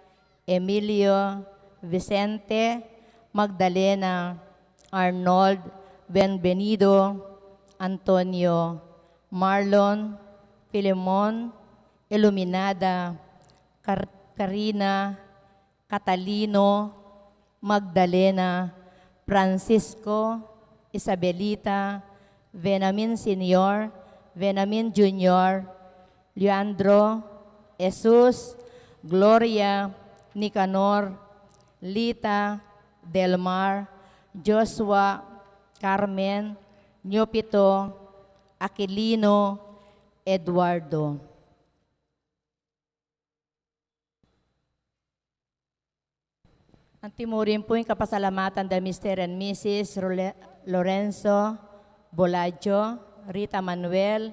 Emilio, Vicente, Magdalena, Arnold, Benvenido, Antonio, Marlon, Filemon, Iluminada, Karina, Catalino, Magdalena, Francisco, Isabelita, Venamin Senior, Venamin Junior, Leandro, Jesus, Gloria, Nicanor, Lita, Delmar, Joshua, Carmen, Nyopito, Aquilino, Eduardo. Ang timurin po yung kapasalamatan da Mr. and Mrs. Lorenzo Boladio, Rita Manuel,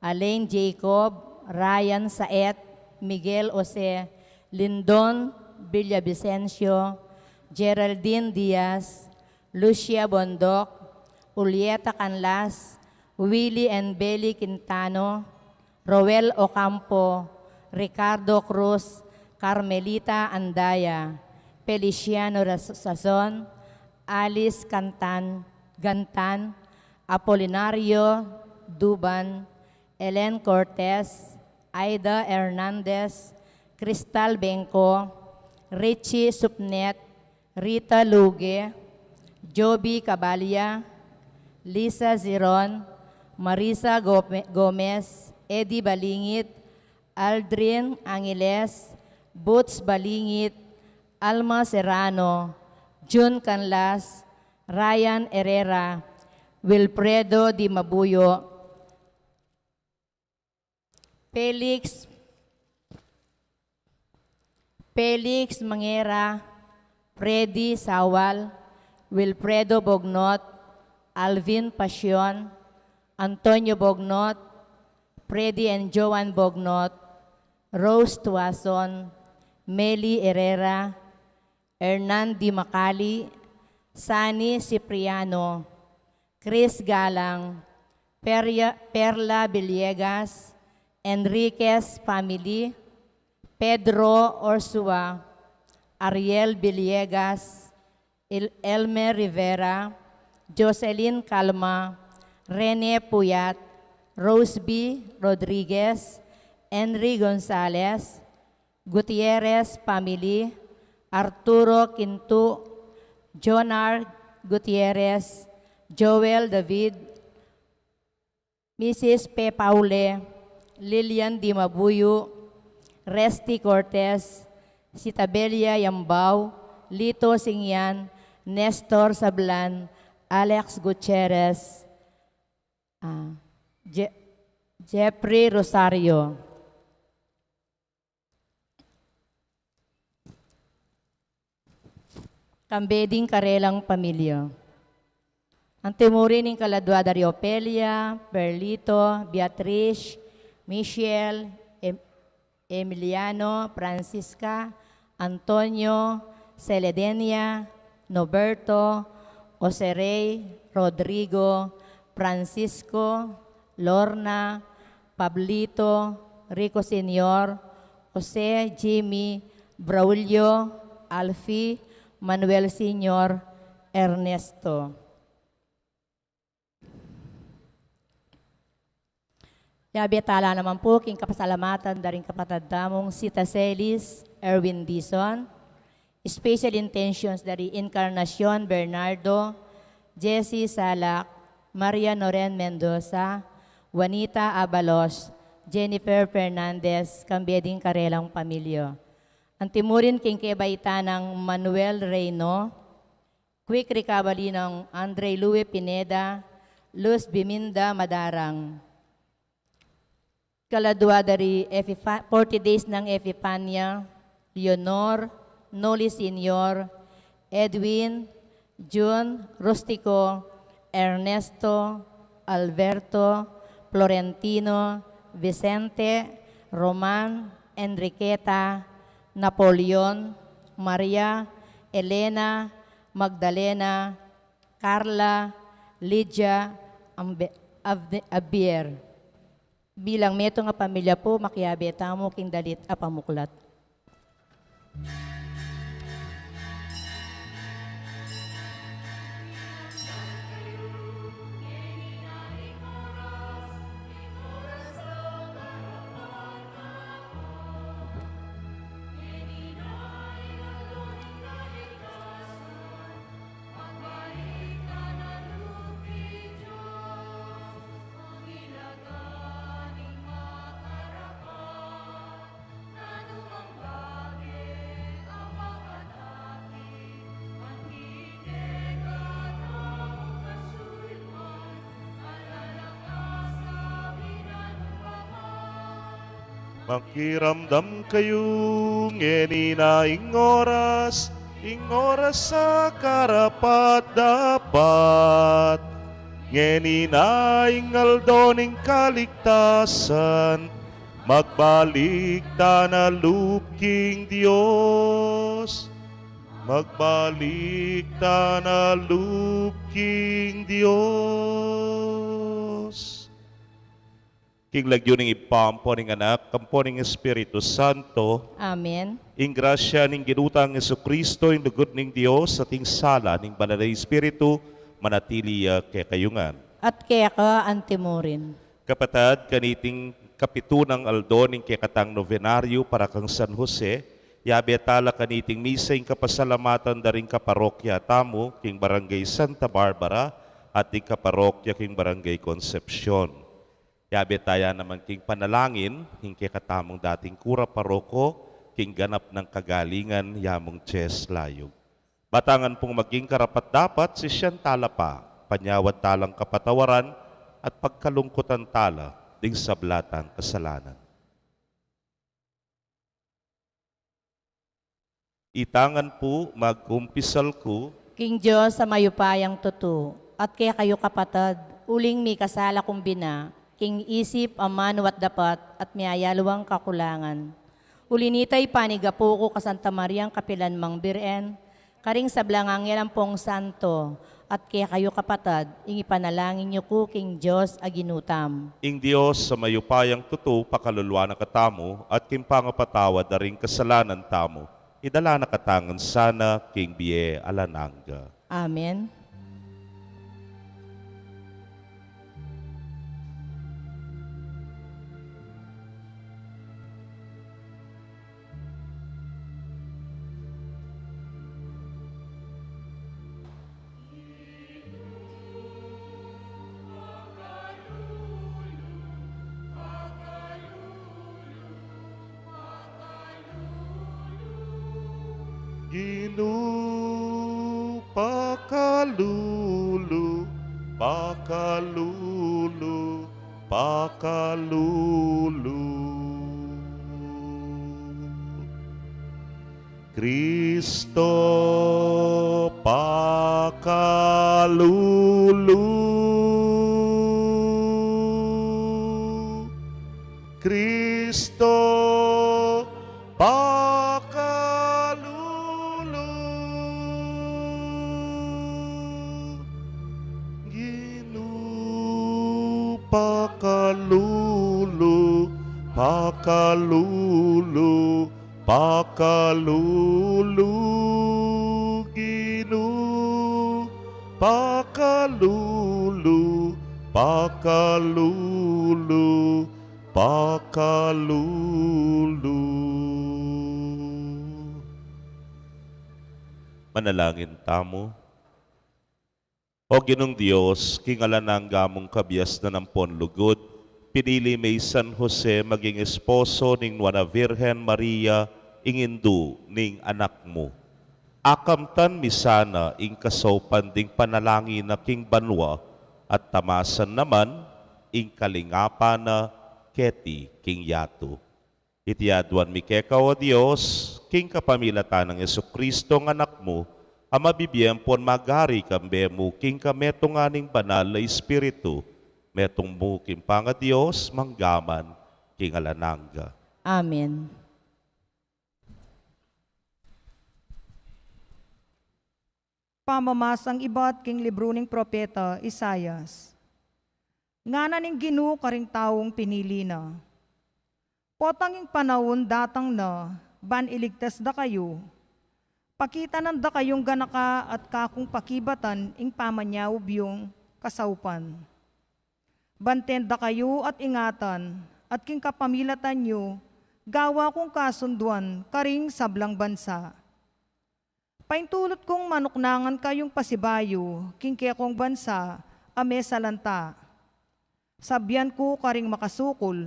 Alain Jacob, Ryan Saet, Miguel Jose, Lindon Villavicencio, Geraldine Diaz, Lucia Bondok, Ulieta Canlas, Willie and Belly Quintano, Roel Ocampo, Ricardo Cruz, Carmelita Andaya, Feliciano Sazon, Alice Gantan, Apolinario Duban, Ellen Cortez, Aida Hernandez, Cristal Benco, Richie Supnet, Rita Luge, Joby Cabalya, Lisa Ziron, Marisa Gomez, Eddie Balingit, Aldrin Angeles, Boots Balingit, Alma Serrano, June Canlas, Ryan Herrera, Wilfredo Di Mabuyo, Felix Mangera, Freddy Sawal, Wilfredo Bognot, Alvin Pasyon, Antonio Bognot, Freddy and Joan Bognot, Rose Tuason, Meli Herrera, Hernan Di Macali, Sani Cipriano, Chris Galang, Perla Villegas, Enriquez Family, Pedro Orsua, Ariel Villegas, Elmer Rivera, Jocelyn Calma, Rene Puyat, Roseby Rodriguez, Henry Gonzalez, Gutierrez Family, Arturo Quinto, Jonar Gutierrez, Joel David, Mrs. P. Paule, Lilian Di Mabuyo, Resty Cortez, Citabelia Yambao, Lito Singyan, Nestor Sablan, Alex Gutierrez, Jeffrey Rosario. Kambeding karelang pamilya. Ang timurin ng Kaladwa Dario Pelia, Perlito, Beatrice, Michelle, Emiliano, Francisca, Antonio, Celedenia, Noberto, Oserey, Rodrigo, Francisco, Lorna, Pablito, Rico Senior, Jose, Jimmy, Braulio, Alfie, Manuel Senior, Ernesto. Yabetala naman po, king kapasalamatan, daring kapatad damong Sita Celis, Erwin Dizon. Special intentions dari Encarnacion Bernardo, Jessie Salak, Maria Noren Mendoza, Juanita Abalos, Jennifer Fernandez, Kambeding Karelang Pamilya. Antimurin king kebaita ng Manuel Reyno, quick recovery ng Andre Louis Pineda, Luz Biminda Madarang. Kaladwa dari 40 days ng Epifania, Leonor, Noli Senior, Edwin, June, Rustico, Ernesto, Alberto, Florentino, Vicente, Roman, Enriqueta, Napoleon, Maria, Elena, Magdalena, Carla, Lydia, Abier. Bilang meto nga pamilya po, makiabeta mo king dalit a pamuklat. Makiramdam kayo ngeni na ing oras sa karapat dapat. Ngeni na ing aldoning kaligtasan, magbalik ta na lupking Dios. Magbalik ta na lupking Dios. King lagyo ning ipampo ning anak, kampo ning Espiritu Santo, Amen. ing grasya ning ginutang Jesucristo, ing dugot ning Dios, at ing sala ning banal na Espiritu, manatili kay kayungan. At kaya ka antimurin. Kapatad, kaniting kapitunang aldo ning kekatang novenaryo para kang San Jose, yabetala kaniting misa ing kapasalamatan daring kaparokya tamo, king Barangay Santa Barbara, at ing kaparokya king Barangay Concepcion. Yabetaya naman king panalangin, king katamong dating kura paroko, king ganap ng kagalingan, yamong Ches Layog. Batangan pong maging karapat dapat si Siyan tala pa, panyawat talang kapatawaran at pagkalungkutan tala, ding sablatan kasalanan. Itangan po magkumpisal ko, King Diyos sa mayupayang tutu, at kaya kayo kapatad, uling mi kasala kong bina, king isip aman wat dapat at miayalawang kakulangan. Ulinitay panigapo ko ka Santa Mariang Kapilan Mang Biren, karing sablangang pong santo, at kaya kayo kapatad, ingi panalangin niyo ko king Diyos aginutam. ing Diyos sa mayupayang tutu pakalulwa na katamo at king pangapatawad na ring kasalanan tamo, idala na katangan sana king biye alananga. Amen. Pakalulu, pakalulu, pakalulu. Kristo pakalulu, Kristo pakalulu, pakalulu, pakalulu, pakalulu, ginu, pakalulu, pakalulu, pakalulu. Manalangin tamo. O Ginong Diyos, kingalan ng gamong kabias na nampon lugod, pinili may San Jose maging esposo ning Nuana Virgen Maria, ingindu ning anak mo. Akamtan misana ing kasopan ding panalangin na king banwa, at tamasan naman ing kalingapa na keti king yato. Itiadwan mi kekaw o Diyos, king kapamilatan ng Jesucristo ng anak mo, ang mabibiyempon magari kambe mo king kametong aning banal na Espiritu, metong mo king panga Diyos, manggaman king alananga. Amen. Pamamasang iba't king libro ning propeta Isayas. Nga na ning Ginoo karing taong pinili na. Potanging panahon datang na, ban iligtas da kayo. Pakita nanda kayong ganaka at kakong pakibatan ing pamanyaw biyong kasaupan. Bantenda kayo at ingatan, at king kapamilatan nyo, gawa kong kasunduan karing sablang bansa. Paintulot kong manuknangan kayong pasibayo, king kekong bansa, ame salanta. Sabyan ko karing makasukol,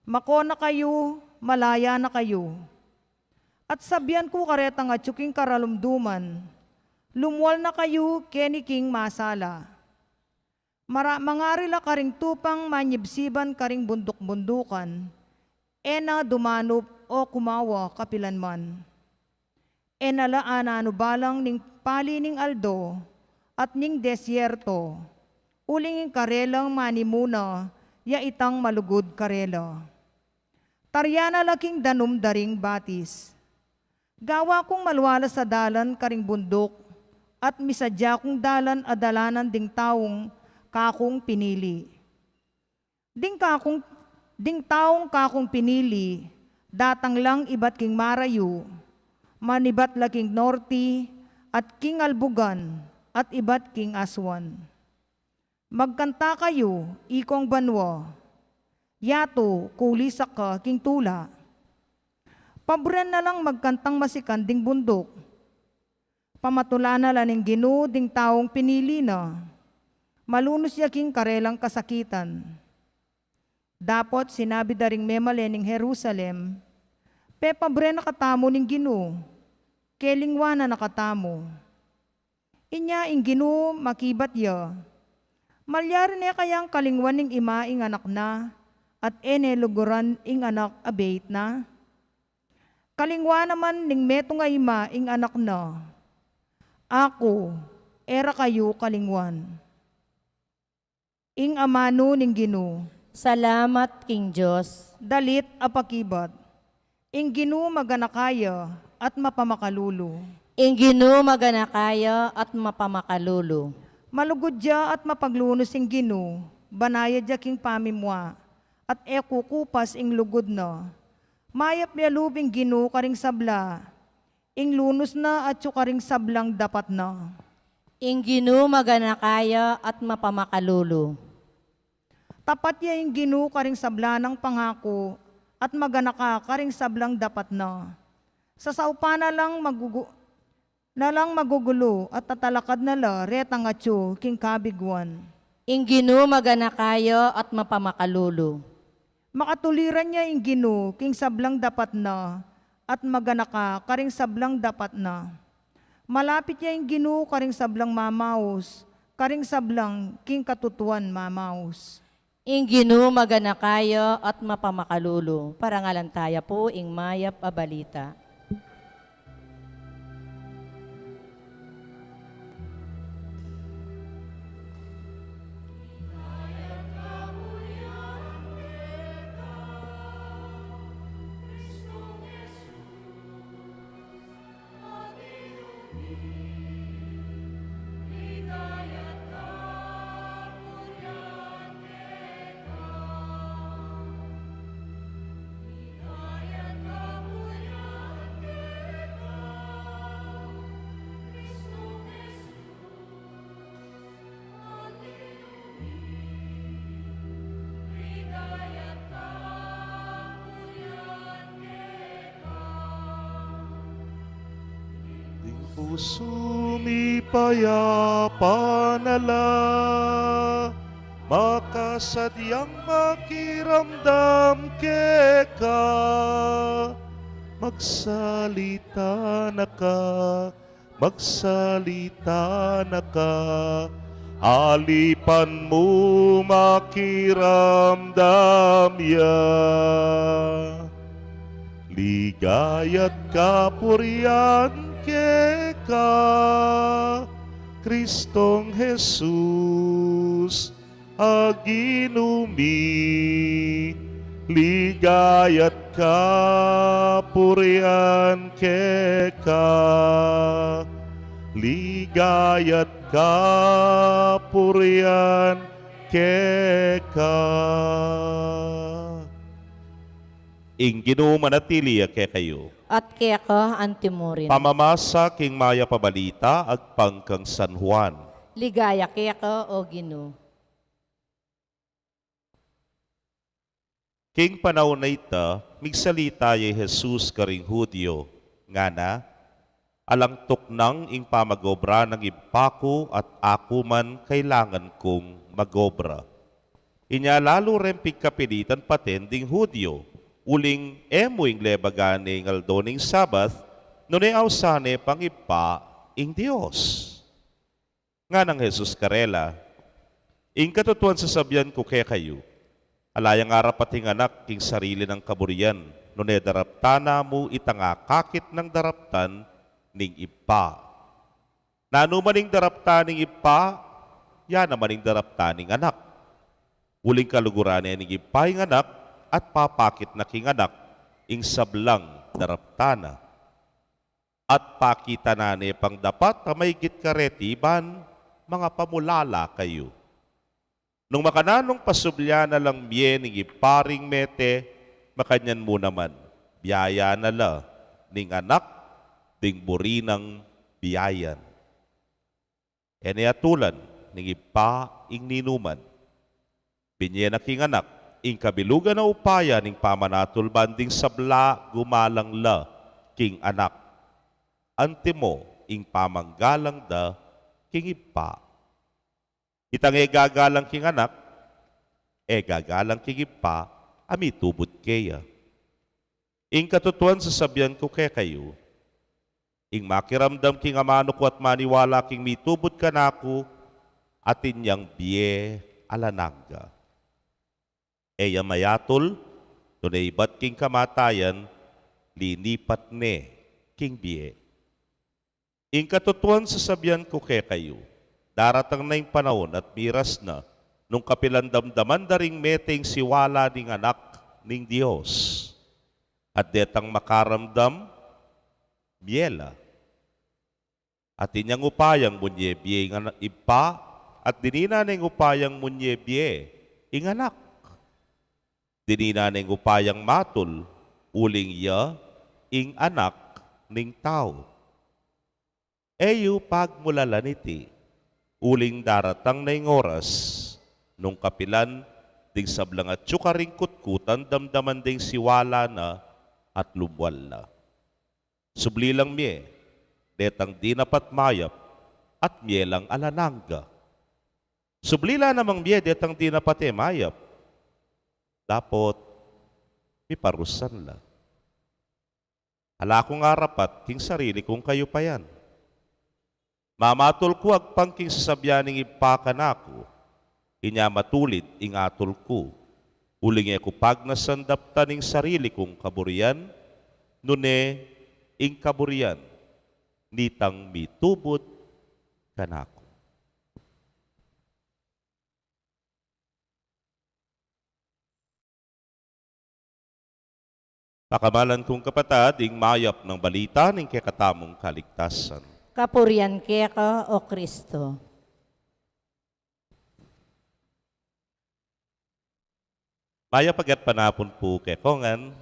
mako na kayo, malaya na kayo. At sabyan ko karetang at yuking karalumduman, lumwal na kayo keniking masala. Mangarila karing tupang manyibsiban karing bundok-bundukan, ena dumanop o kumawa kapilanman. Enalaan balang ning pali ning aldo at ning desyerto, uling karelang manimuna, ya itang malugod karela. Taryana laking danum daring batis. Gawa kong malwala sa dalan karing bundok, at misadya kong dalan adalanan ding taong kakong pinili. Ding taong kakong pinili, datang lang iba't king marayu, manibat laking norti, at king albugan, at iba't king aswan. Magkanta kayo, ikong banwa, yato, kulisak ka, king tula. Paboran na lang magkantang masikan ding bundok. Pamatula na lang ng Ginoo ding taong pinili na. Malunos yaking karelang kasakitan. Dapot sinabi daring memale ning Jerusalem, pe paboran na katamo ning Ginoo, kelingwa na nakatamo. Inya ing Ginoo makibat ya. Malyari niya kayang kalingwan ning ima ing anak na, at ene luguran ing anak abait na. Kalingwa naman ning meto nga ima ing anak na. Ako, era kayo kalingwan. Ing amano ning Ginoo. Salamat, King Diyos. Dalit apakibat. Ing Ginoo maganakaya at mapamakalulu. Ing Ginoo maganakaya at mapamakalulu. Malugod ya at mapaglunos ing Ginoo, banayad ya king pamimwa, at ekukupas ing lugod na. Mayap ya lubing Ginoo karing sabla, ing lunos na at karing sablang dapat na. Ing Ginoo maganakaya at mapamakalulu. Tapat ya ing Ginoo karing sabla ng pangako, at maganaka karing sablang dapat na. Sa saupa na lang magugulo at tatalakad na la retang atyo king kabigwan. Ing Ginoo maganakaya at mapamakalulu. Makatuliran niya ing Ginoo king sablang dapat na, at maganaka karing sablang dapat na. Malapit niya ing Ginoo karing sablang mamaus, karing sablang king katutuan mamaus. Ing Ginoo maganakaya at mapamakalulu. Parangalan tayo po ing mayap a balita. puso mi payapa nala, makasadyang makiramdam keka, magsalita na ka, alipan mo makiramdam ya. Ligaya't kapurian keka, Kristong Jesus, aginumi. Ligaya't kapurian keka, ligaya't kapurian keka. Ing Ginoo manatili kay kayo. At kaya ka antimurin. Pamamasa king maya pabalita agpang kang San Juan. Ligaya kaya ka o Ginoo. King panahon na ita, migsalita ye Jesus karing Hudyo, nga na, alang tuknang ing pamagobra ng ipako at ako man kailangan kong magobra. Inya lalo rin pigkapilitan patending Hudyo, uling ing lebagane ng aldoning Sabath, nunay awsane pang ipa ing Diyos. Nga ng Jesus karela, ing katutuan sa sabyan ko kay kayo, alayang arapating anak king sarili ng kaburian, nunay daraptana mo itangakakit ng daraptan ning ipa. Nanumaning daraptan ning ipa, yan namaning daraptan ning anak. Uling kaluguran ning ipa ing anak, at papakit na king anak, ing sablang daraptana. At pakita na ni pang dapat may gitkaretiban, mga pamulala kayo. Nung makananong pasublya na lang bien ning iparing mete, makanyan mo naman, biyaya na la, ning anak, ding burinang biyayan. Atulan, ning ipa ing ninuman. Binyen na king anak, ing kabilugan na upaya ning pamanatul banding sabla gumalang la king anak. Antimo ing pamanggalang da king ipa. Itang gagalang king anak, gagalang king ipa, ami tubod kaya. Ing katutuan sa sabyan ko kay kayo, ing makiramdam king amano ko at maniwala king mitubod ka nako, atin yang biye alanangga. Mayatol, tunay ba't king kamatayan, linipat ne king biye. Ing katutuan sa sabyan ko kay kayo, daratang na yung panahon at miras na, nung kapilan damdaman daring meteng siwala ning anak ning Diyos. At detang makaramdam, biyela. At inyang upayang munye biye ing ipa, at dinina ning upayang munye biye ing anak. Dinina ning upayang matul, uling ya ing anak ning tao. Eyu pagmulalaniti, uling daratang na ing oras, nung kapilan, ding sablang at tsukaring kutkutan, damdaman ding siwala na at lumwal na. Sublilang miye, detang di napat mayap, at miye lang alanangga. Sublila namang miye, detang di napat mayap, dapot piparusan la. Ala kong arapat, king sarili kong kayo pa yan. Mamatol ko agpang king sasabyaning ipakan ako, inya matulid ing atol ko. Uling ko pag nasandaptan ing sarili kong kaburian, nune ing kaburian, nitang mitubot kanako. Pakamalan kong kapatad, ing mayap ng balita ning kekatamong kaligtasan. Kapurian kaya ka o Kristo. Maya pagat panapon po kay Kongan.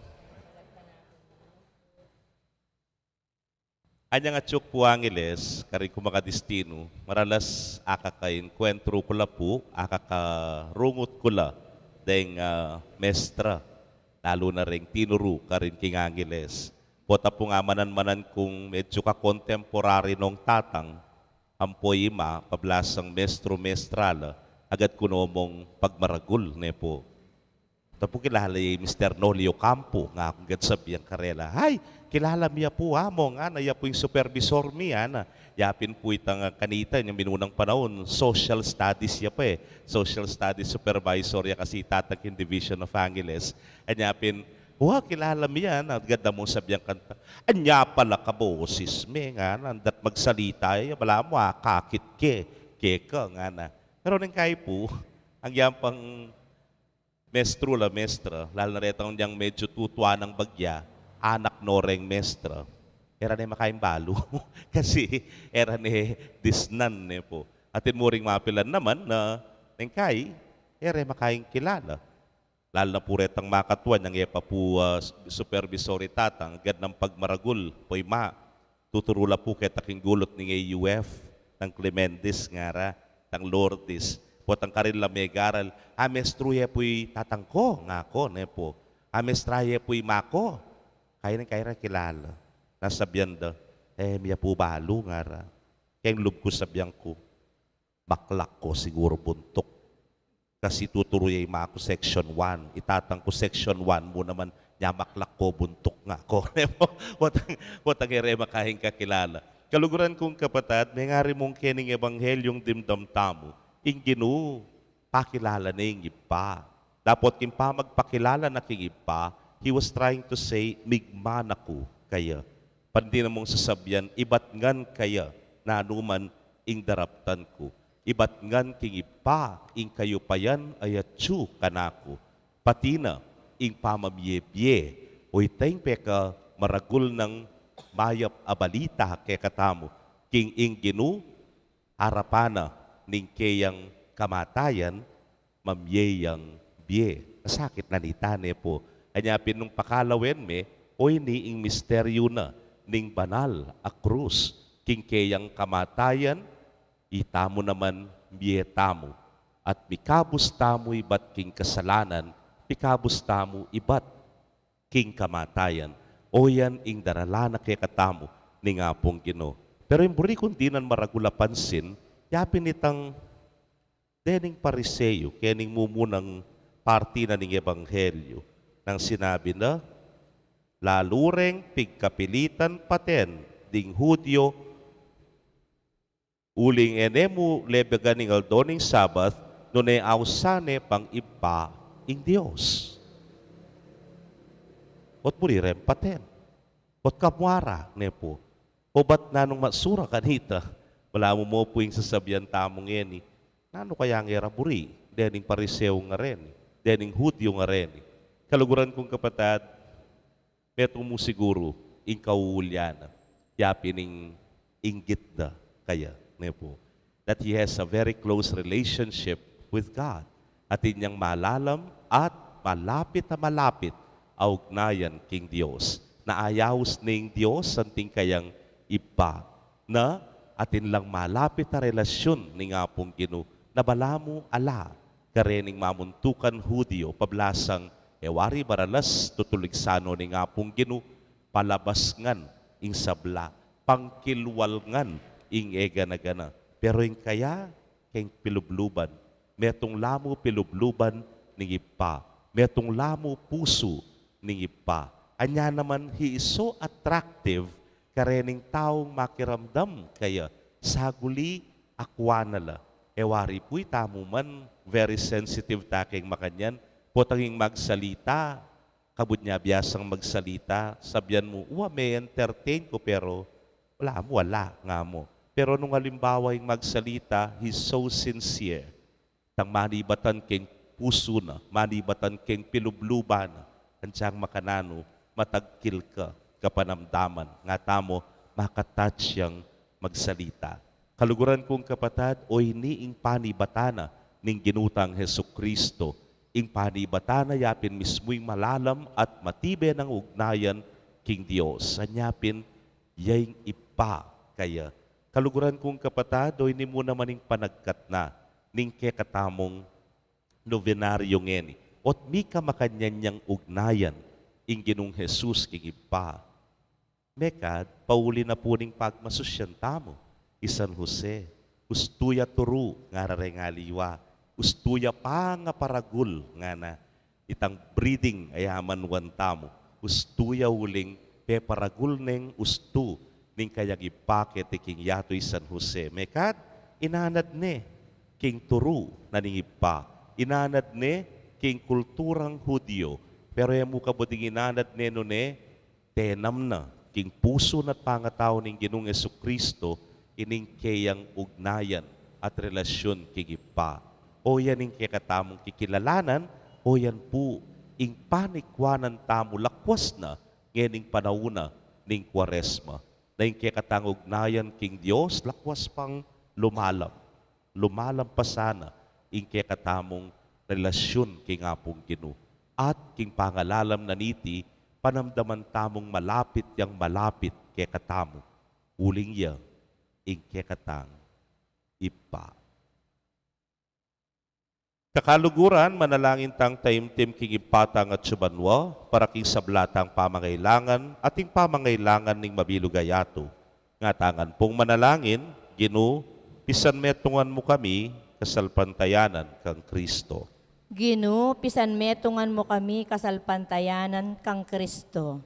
Anyang atsuk po angeles, kari kumakadistino, maralas akakain kwentro kula po, akakarungot kula, deng mestra, lalo na ring tinuro karin king angeles. Pota po nga manan-manan kung medyo ka-contemporary nung tatang, ampoy ima, pablasang mestro-mestral, agad kunomong pagmaragul, ne po. Tapo kilala yung Mr. Nolio Campo, nga akong gatsabiyang karela. Hay, kilala miya po amo, nga na po yung supervisor miya na. Yapin po itang kanita, yung minunang panahon, social studies ya pa eh. Social studies supervisor ya kasi tatak yung Division of Angeles. Anyapin, kilala miya na, ganda mo sabiyang kanta. Anya pala ka boses me, nga na, dat magsalita, wala mo kakit keka, nga na. Pero nang kayo po, ang yan pang mestro la mestra, lalo na retang niyang medyo tutwa ng bagya, anak noreng mestra, era ni makain balo. Kasi era ni disnan ne po. Atin mo ring mapilan naman na nengkay, era makain kilala. Lalo na po retang makatuan, ng epa po supervisory tatang, gad ng pagmaragul, po'y tuturula po kay taking gulot ng AUF, ng Clementis ngara, ng Lourdes, potang karin la megaral, amestruye po'y tatangko, nga ko, ne po. Amestraye po'y mako, kaya nang kaya kilala. Nasabyan da, miya po balo, nga. Kaya lub ko sabyan ko, baklak ko siguro buntok. Kasi tuturuye mako section 1, itatang ko section 1 mo naman, niya baklak ko, buntok nga ko. Watang ere makahing kakilala. Kaluguran kong kapatad, may nga rin mong kening ebanghelyong dimdam tamo, inginu, pakilala na yung iba. Dapat kimpa magpakilala na king iba, he was trying to say, migman ako kaya. Pandi na mong sasabyan, ibat ngan kaya, na anuman ing daraptan ko. Ibat ngan king iba, ing kayo payan ayatsu kanako. Pati na, ing pamamyebye, o itayng peka maragul ng mayap abalita kay katamo, king ing ginu, arapana, ning kayang kamatayan, mamyeyang biye. Nasakit na nitane po. Anyapin nung pakalawen me, oy niing misteryo na, ning banal a krus, king kayang kamatayan, itamo naman biye tamo. At mikabus tamo ibat king kasalanan, mikabus tamo ibat king kamatayan. O yan ing darala na kay katamo, ning apong Ginoo. Pero yung buri kung di nan maragula pansin, yapin itang dening pariseyo, kening mumunang parti na ning ebanghelyo, nang sinabi na, lalureng pigkapilitan paten, ding Hudyo, uling enemu lebegan ning aldoning Sabath, nune ausane pang iba ing Dios. Ot muri rem paten, ot kamwara, ne po. O ba't nanong masura kanita, wala mo po yung sasabihan tamong yan. Nano kaya ang eraburi? Dening pariseo nga rin. Dening Hudyo nga rin. Kaluguran kong kapatad, meto mo siguro, ing kauulyana. Yapining inggit na kaya. Ne po. That he has a very close relationship with God. At inyang malalam at malapit na malapit augnayan king Dios. Naayawos ning Dios santing kayang iba na atin lang malapit na relasyon ni nga pong Ginoo na bala mo ala karening mamuntukan Hudyo pablasang ewari baralas tutuligsano ni nga pong Ginoo palabas ngan ing sabla pangkilwal ngan ing ega-nagana pero ing kaya keng pilubluban metong lamo pilubluban ning ipa metong lamo puso ning ipa. Anya naman, he is so attractive karening taong makiramdam kaya saguli akwanala. Ewari po'y tamo man, very sensitive taking makanyan. Potanging magsalita, kabud niya biyasang magsalita, sabyan mo, may entertain ko pero wala nga mo. Pero nung halimbawa yung magsalita, he's so sincere. Tang manibatan king puso na, manibatan king pilubluban na. Ansyang makanano, matagkil ka, kapanamdaman, nga tamo, makatouch siyang magsalita. Kaluguran kong kapatad, o iniing panibatana ning ginutang Hesukristo, ing panibatana yapin mismo'y malalam at matibe ng ugnayan king Dios. Anyapin, yaing ipa kaya. Kaluguran kong kapatad, o ini mo naman ing panagkat na, ning kekatamong novenaryo ngeni. Ot mi ka makanyan niyang ugnayan ing Ginong Jesus king ipa. Mekad, pauli na po ning pagmasusyan tamo. Isan Jose, ustuya turu nga rarengaliwa, ustuya pa nga paragul nga na itang breeding ayaman wan tamo, ustuya huling pe paragul neng ustu ning kayang ipaket king yato San Jose. Mekad, inanad ne king turu na ning ipa, inanad ne king kulturang Hudyo, pero yung muka buting inanad ne no ne, tenam na king puso na't pangatao ning Ginoong Jesucristo ining kayang ugnayan at relasyon king ipa. O yan ing kakatamong kikilalanan, o yan po ing panikwanan tamo lakwas na ngayon panahuna ning Kwaresma. Na ing kekatang ugnayan king Diyos, lakwas pang lumalam. Lumalam pa sana ing kekatamong relasyon king apong Ginoo. At king pangalalam na niti, panamdaman tamong malapit yang malapit kekatamo. Uling yang ing kekatang ipa. Kakaluguran, manalangin tang taimtim king ipatang at subanwa, para king sablatang pamangailangan at ing pamangailangan ning mabilugayato. Nga tangan pong manalangin, Ginoo, pisan metungan mo kami, kasalpantayanan kang Kristo. Ginoo, pisan metungan mo kami kasalpantayanan kang Kristo.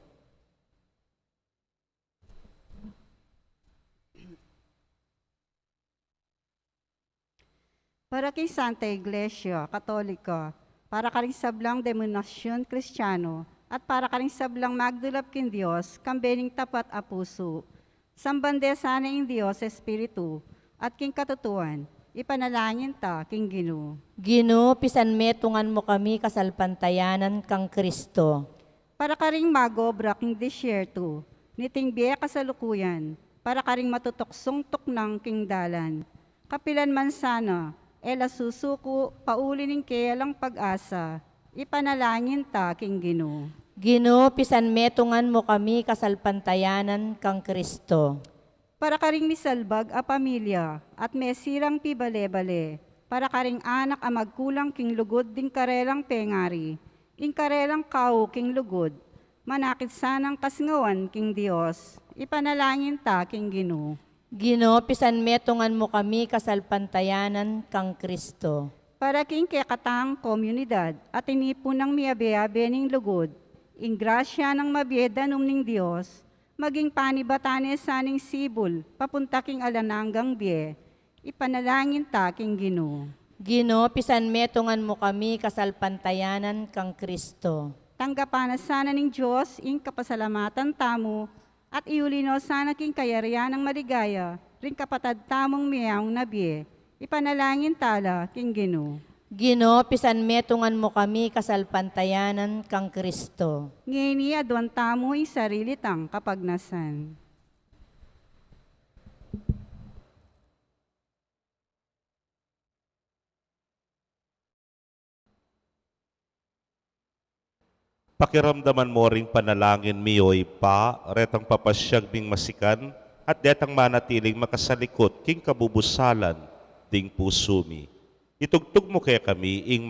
Para kay Santa Iglesia Katolika, para karing sablang demonasyon Kristiyano, at para karing sablang magdulap kin Diyos, kambening tapat a puso. Sambande sana ing Diyos Espiritu, at king katutuan, ipanalangin ta king Ginoo. Ginoo, pisan metungan mo kami kasalpantayanan kang Kristo. Para karing magobra king disyerto, niting biya kasalukuyan, para karing matutoksong tuknang king dalan. Kapilan man sana, ela susuko, pauli ning kayalang pag-asa, ipanalangin ta king Ginoo. Ginoo, pisan metungan mo kami kasalpantayanan kang Kristo. Para karing misalbag a pamilya, at mesirang pibale-bale, para karing anak a magkulang king lugod ding karelang pengari, ing karelang kao king lugod, manakit sanang kasngawan king Dios, ipanalangin ta king Ginoo. Ginoo, pisan metungan mo kami kasalpantayanan kang Kristo. Para king kekatang komunidad at inipon ng miyabe-abe ning lugod, ing grasya ng mabiedanum ning Dios, maging panibatanes saning sibol, papunta king alananggang bie, ipanalangin ta king Ginoo. Ginoo, pisan metungan mo kami kasalpantayanan kang Kristo. Tanggapan na sana ning Diyos ing kapasalamatan tamo, at iulino sana king kayarian ng maligaya, ring kapatad tamong miyaong nabie, ipanalangin tala king Ginoo. Ginoo, pisan metungan mo kami kasalpantayanan kang Kristo. Ngini adwan tamo ing sarili tang kapagnasan. Pakiramdaman mo ring panalangin miyoy pa, retang papasyag bing masikan, at detang manatiling makasalikot king kabubusalan ding pusumi. Itugtog mo kaya kami ing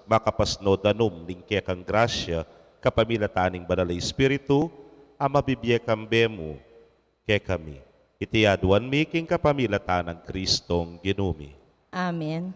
makapasno danom ning kaya kang grasya, kapamilataning banalay Espiritu, ama bibye kambe mo kaya kami. Itiyaduan mi king kapamilatan ng Kristong Ginumi. Amen.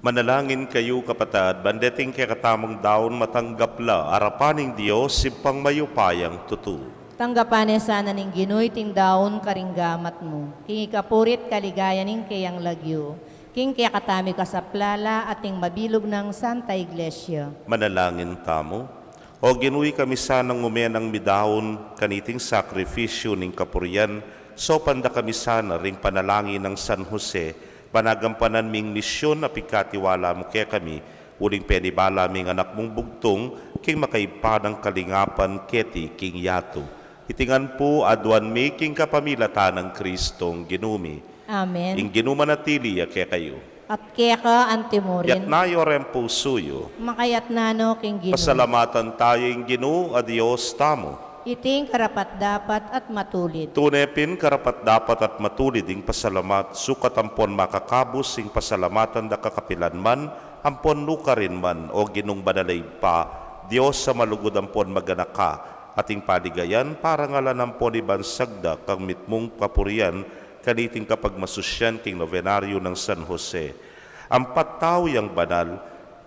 Manalangin kayo kapatad, bandeting kay katamang daon matanggap la, arapaning Diyos, sipang mayupayang tutu. Tanggapan sana ning Ginoy ting daon karinggamat mo. King ikapurit kaligaya ning kayang lagyo. King kaya katami ka sa plala ating mabilog ng Santa Iglesia. Manalangin tamo. O ginuwi kami sanang umenang midahon kaniting sakripisyo ning kapurian, so panda kami sana ring panalangin ng San Jose, panagampanan ming misyon na pagkatiwala mo kaya kami, uling penibala ming anak mong bugtong, king makaipa ng kalingapan keti king yato. Itingan po adwan making kapamilata ng Kristong ginumi. Amen. Ing ginumanatili kaya kayo. At kaya ka Yat antimorin. nayo rin po suyo. Makayat nano king Ginoy. Pasalamatan tayo ing ginu a Diyos tamo. Iting karapat dapat at matulid. Tunepin karapat dapat at matulid ing pasalamat, sukat ampon makakabus ing pasalamatan da kakapilan man, ampon lukarin man o ginung banalay pa, Diyos sa malugod ampon maganaka, ating paligayan para ngalan ampon ibansagda kang mitmong kapurian, kaniting kapag masusyan king novenaryo ng San Jose. Ang pataw yang banal,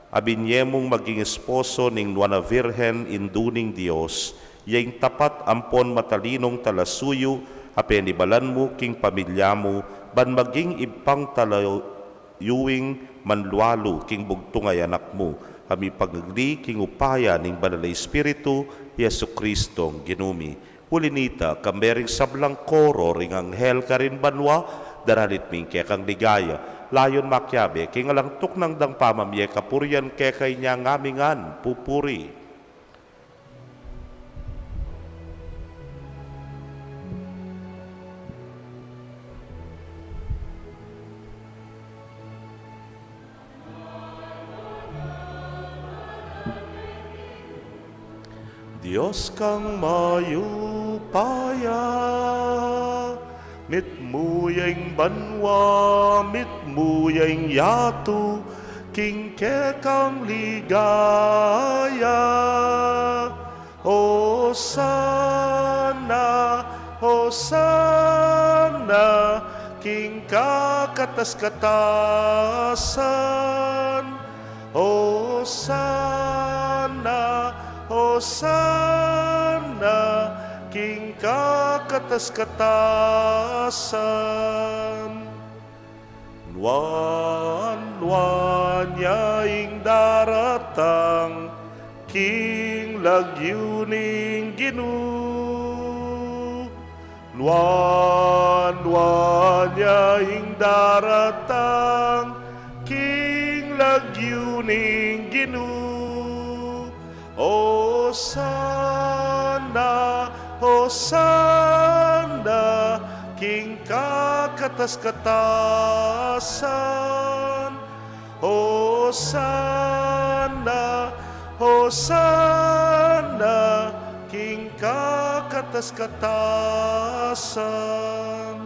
abinyemong maging esposo ning Nuana Virgen induning Diyos, yang tapat ampon matalinong talasuyo, apenibalan mo king pamilya mo, ban maging ibang talayuing manlualo king bugtungay anak mo, kami pagagli king upaya ning banalay Espiritu, Yesu Kristong ginumi. Hulinita, kambering sablang koro, ring anghel karin banwa, daralit ming kekang ligaya, layon makyabe, king alangtok ng dang pamamye kapurian kekay niya ngamingan, pupuri. Diyos kang mayupaya, mitmuyeng banwa, mitmuyeng yatu, king kekang ligaya. Hosana, Hosana, king kakatas-katasan. Hosana, Hosana, king kakatas-katasan. Nuan yaing daratang, king lagyuning ginu. Nuan yaing daratang, king lagyuning ginu. Hosana, Hosana, king kakatas-katasan. Hosana, Hosana, king kakatas-katasan.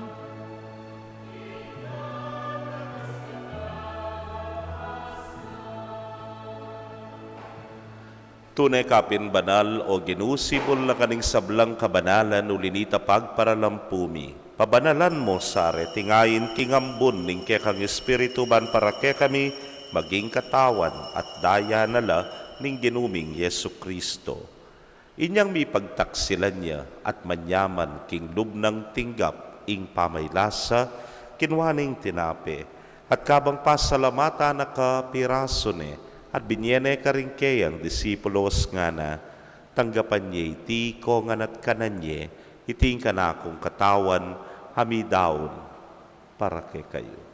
Tunay kapin banal o ginusibol na kaning sablang kabanalan ulinita pagparalampumi. Pabanalan mo sare, tingayin kingambun ning kekang espiritu ban para ke kami maging katawan at daya nala ning ginuming Yesu Kristo. Inyang mi pagtaksilan niya at manyaman king lubnang tinggap ing pamaylasa, kinwaning tinape, at kabang pasalamata na kapiraso ne, at binyene ka rin kayang disipulos nga na, tanggapan niya iti ko nga nat kanan niya, iting ka na akong katawan, hamidaon para kay kayo.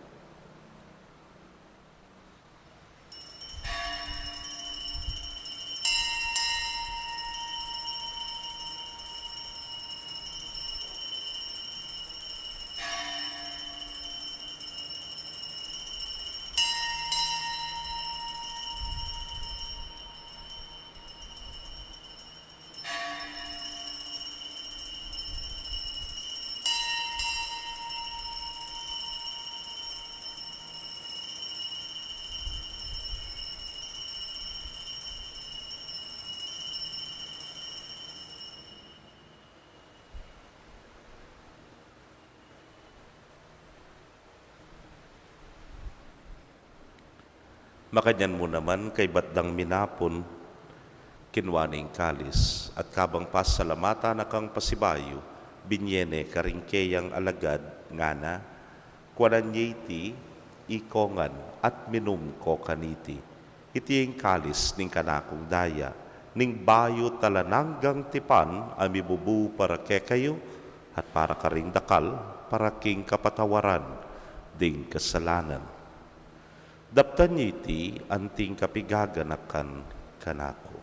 Makanyan mo naman kay batdang minapon, kinwaning kalis, at kabang pasalamata na kang pasibayo, binyene karingkeyang alagad, ngana, kwananyiti, ikongan, at minum ko kaniti. Iti ang kalis ning kanakong daya, ning bayo talananggang tipan, amibubu para kayo, at para karing dakal, para king kapatawaran, ding kasalanan. Daptan niyo iti, anting kapigaganakan kanako.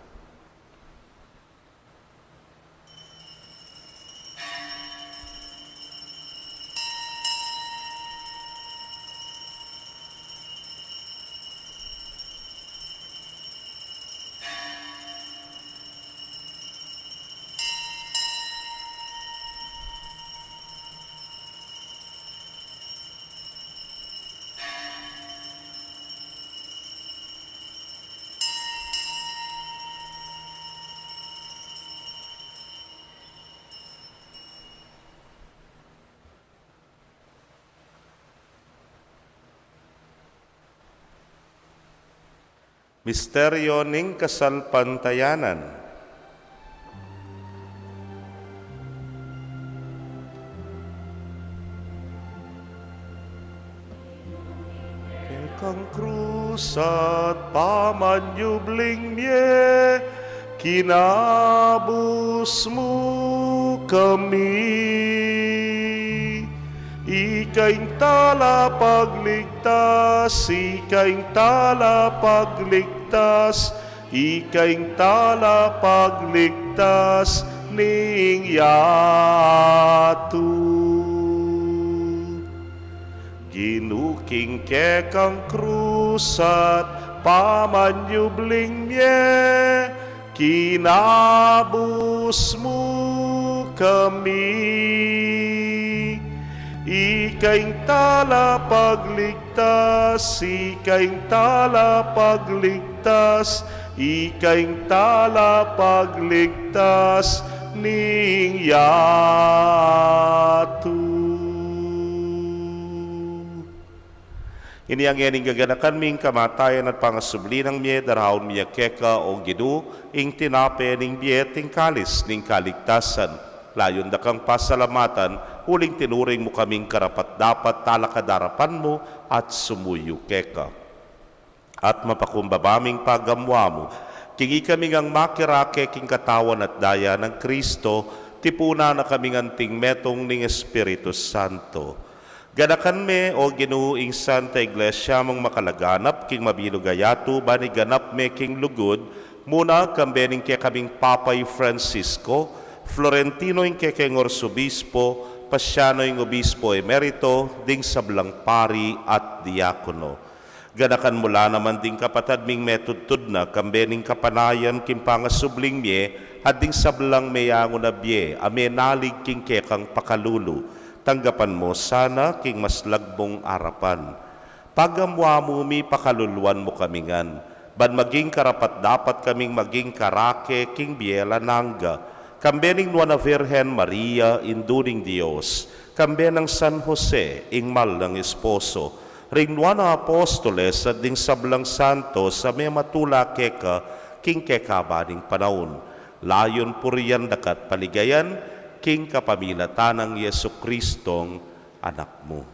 Misteryo ning kasalpantayanan. Kang krus at pamanyubling niye, kinabus mo kami. Ikaing tala pagligtas, ikaing tala pagligtas, ikaing tala pagligtas ning yatu. Ginuking kekang krus at pamanyubling niye, kinabus mo kami. Ikaing tala pagligtas, ikaing tala pagligtas, ikaing tala pagligtas ning yatu. Ini ang yaning gaganakan ming kamatayan at pangasubli ng miye darahon miya keka o gidu ing tinape ning biye ting kalis ning kaligtasan. Layon da kang pasalamatan, huling tinuring mo kaming karapat-dapat talakadarapan mo at sumuyo keka. At mapakumbabaming pagamwa mo, kingi kaming ang makirake king katawan at daya ng Kristo, tipuna na kaming anting metong ning Espiritu Santo. Ganakan me o ginuing Santa Iglesia mong makalaganap king mabilugayatu bani ganap me king lugod muna kambening kaya kaming Papay Francisco, Florentino yung kekeng Orbispo, Pasyano yung Obispo Emerito, ding sablang pari at diakono. Ganakan mula naman ding kapatad ming metudtud na kambening kapanayan kim pangasubling mye, at ding sablang meyango na bye, amenalig king kekang pakalulu. Tanggapan mo sana king mas lagbong arapan. Pagamwa mo mi pakaluluan mo kamingan, ban maging karapat dapat kaming maging karake king biela nangga, kambening Nuana Virgen Maria, induning Diyos, kambenang San Jose, ingmal ng esposo, ring Nuana Apostoles at ding sablang santo sa may matula keka, king kekabaning panahon. Layon puriyan dakat paligayan, king kapamilatan ng Yesu Kristong anak mo.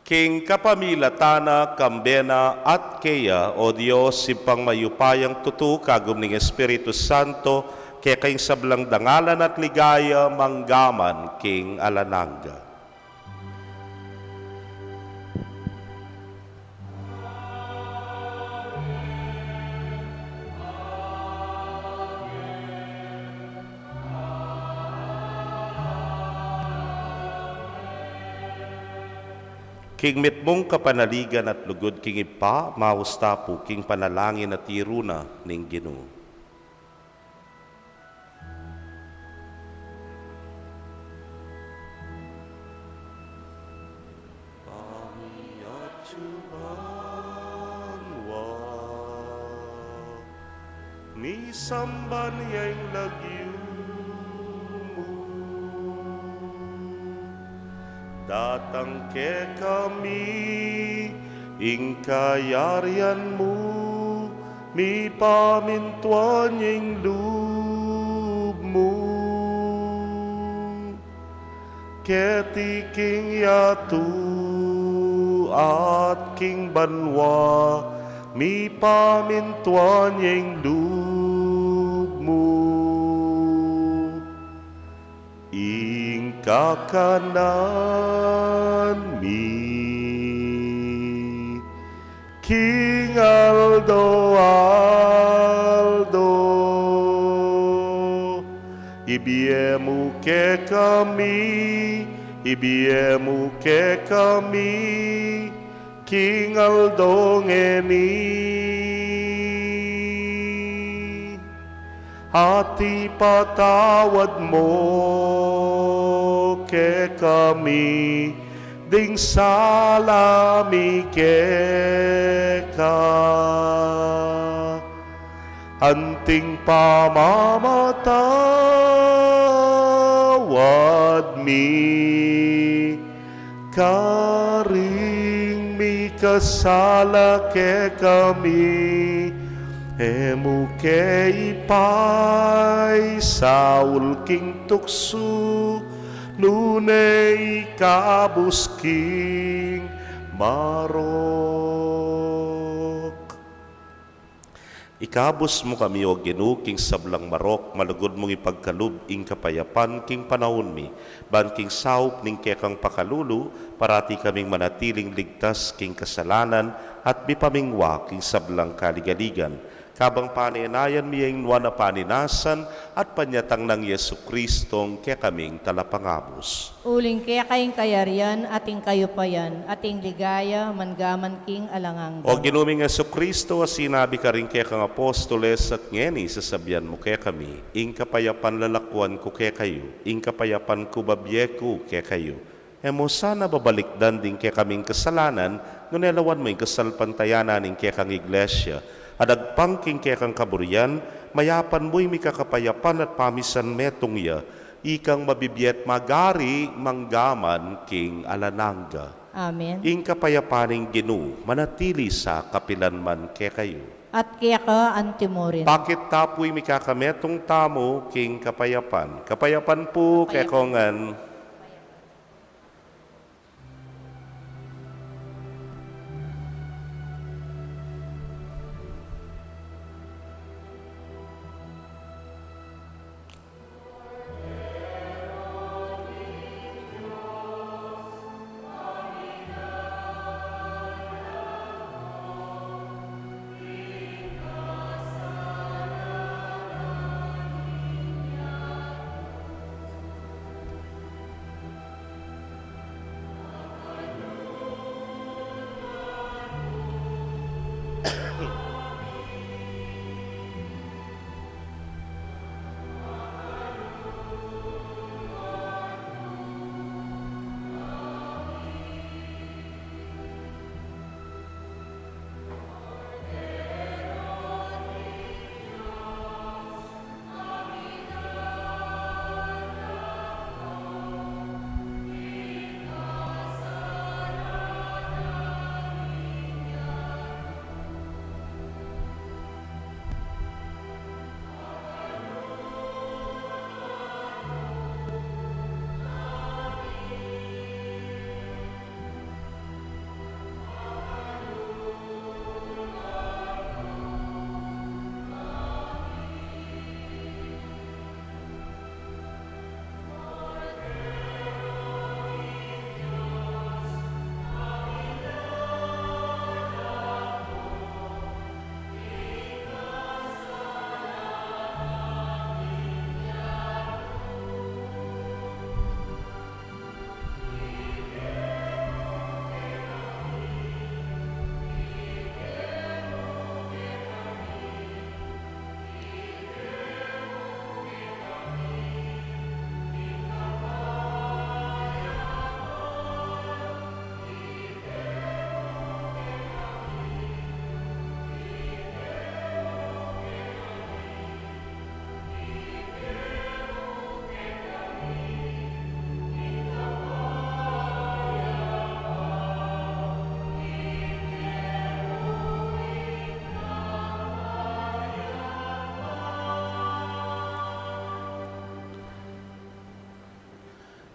King kapamilatana, kambena at keya, o Diyos, sipang mayupayang tutu, kagum ning Espiritu Santo, kaya kayong sablang dangalan at ligaya, manggaman, king alananga. King mitmong kapanaligan at lugod king ipa, mausta po king panalangin at iruna ning Ginoo. Ni samban yang lagyu datang ke kami, ing kayarian mo, mi pamintuan yung loob mo. Keti king yatu at king banwa, mi pamintuan yung loob mo. Ing kakanan mi, King Aldo Aldo, ibiemu ke kami, ibiemu ke kami, King Aldo ngeni. Hati patawad mo ke kami, ding salami ka. Anting pamamatawad mi, karing mi kasala ke kami. Emu ke ipay saul king tukso, nunay kabus king marok. Ikabus mo kami o Ginoo king sablang marok, malugod mong ipagkalub ing kapayapan king panahon mi, ban king saup ning kekang pakalulu, parati kaming manatiling ligtas king kasalanan at bipamingwa king sablang kaligaligan. Kabang paninayan miyang nuwan na paninasan at panyatang ng Yesu Kristong kaya kaming talapangabos. Uling kaya kayong kayarian, ating kayupayan, ating ligaya, mangaman king alangang. O ginuming Yesu Kristo, sinabi ka rin kaya kang apostoles at ngeni, sasabihan mo kaya kami, ing kapayapan lalakwan ko kaya kayo, ing kapayapan ko babye ko kaya kayo. Emo sana babalikdan din kaya kaming kasalanan, ngunelawan mo yung kasalpantayanan ng kaya kang iglesia, adagpangking kaya kang kaburian, mayapan mo'y mikakapayapan at pamisan metong ya, ikang mabibiyet magari manggaman king alananga. Amen. Ing kapayapaning Ginoo, manatili sa kapilanman kaya kayo. At kaya ka antimorin. Bakit tapoy mikakametong tamo king kapayapan? Kapayapan po kaya kongan.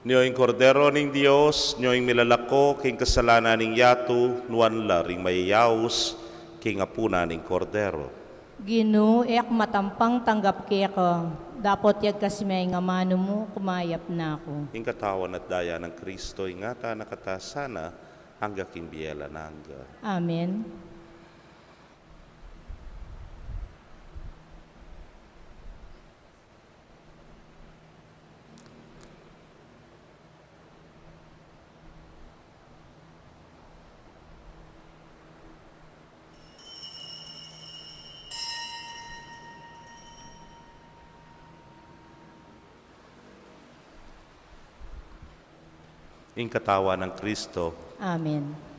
Niyo'y kordero ning Dios, niyo'y milalako, king kasalanan ning yatu, nuan la ring mayayaos, king apuna ning kordero. Ginoo, ek matampang tanggap keko. Dapot yag kasmay nga mano mo, kumayap na ako. Ing katawan at daya ng Kristo, ingata nakatasana, hangga king biyela nangga. Amen. Ing katawan ng Kristo, Amen.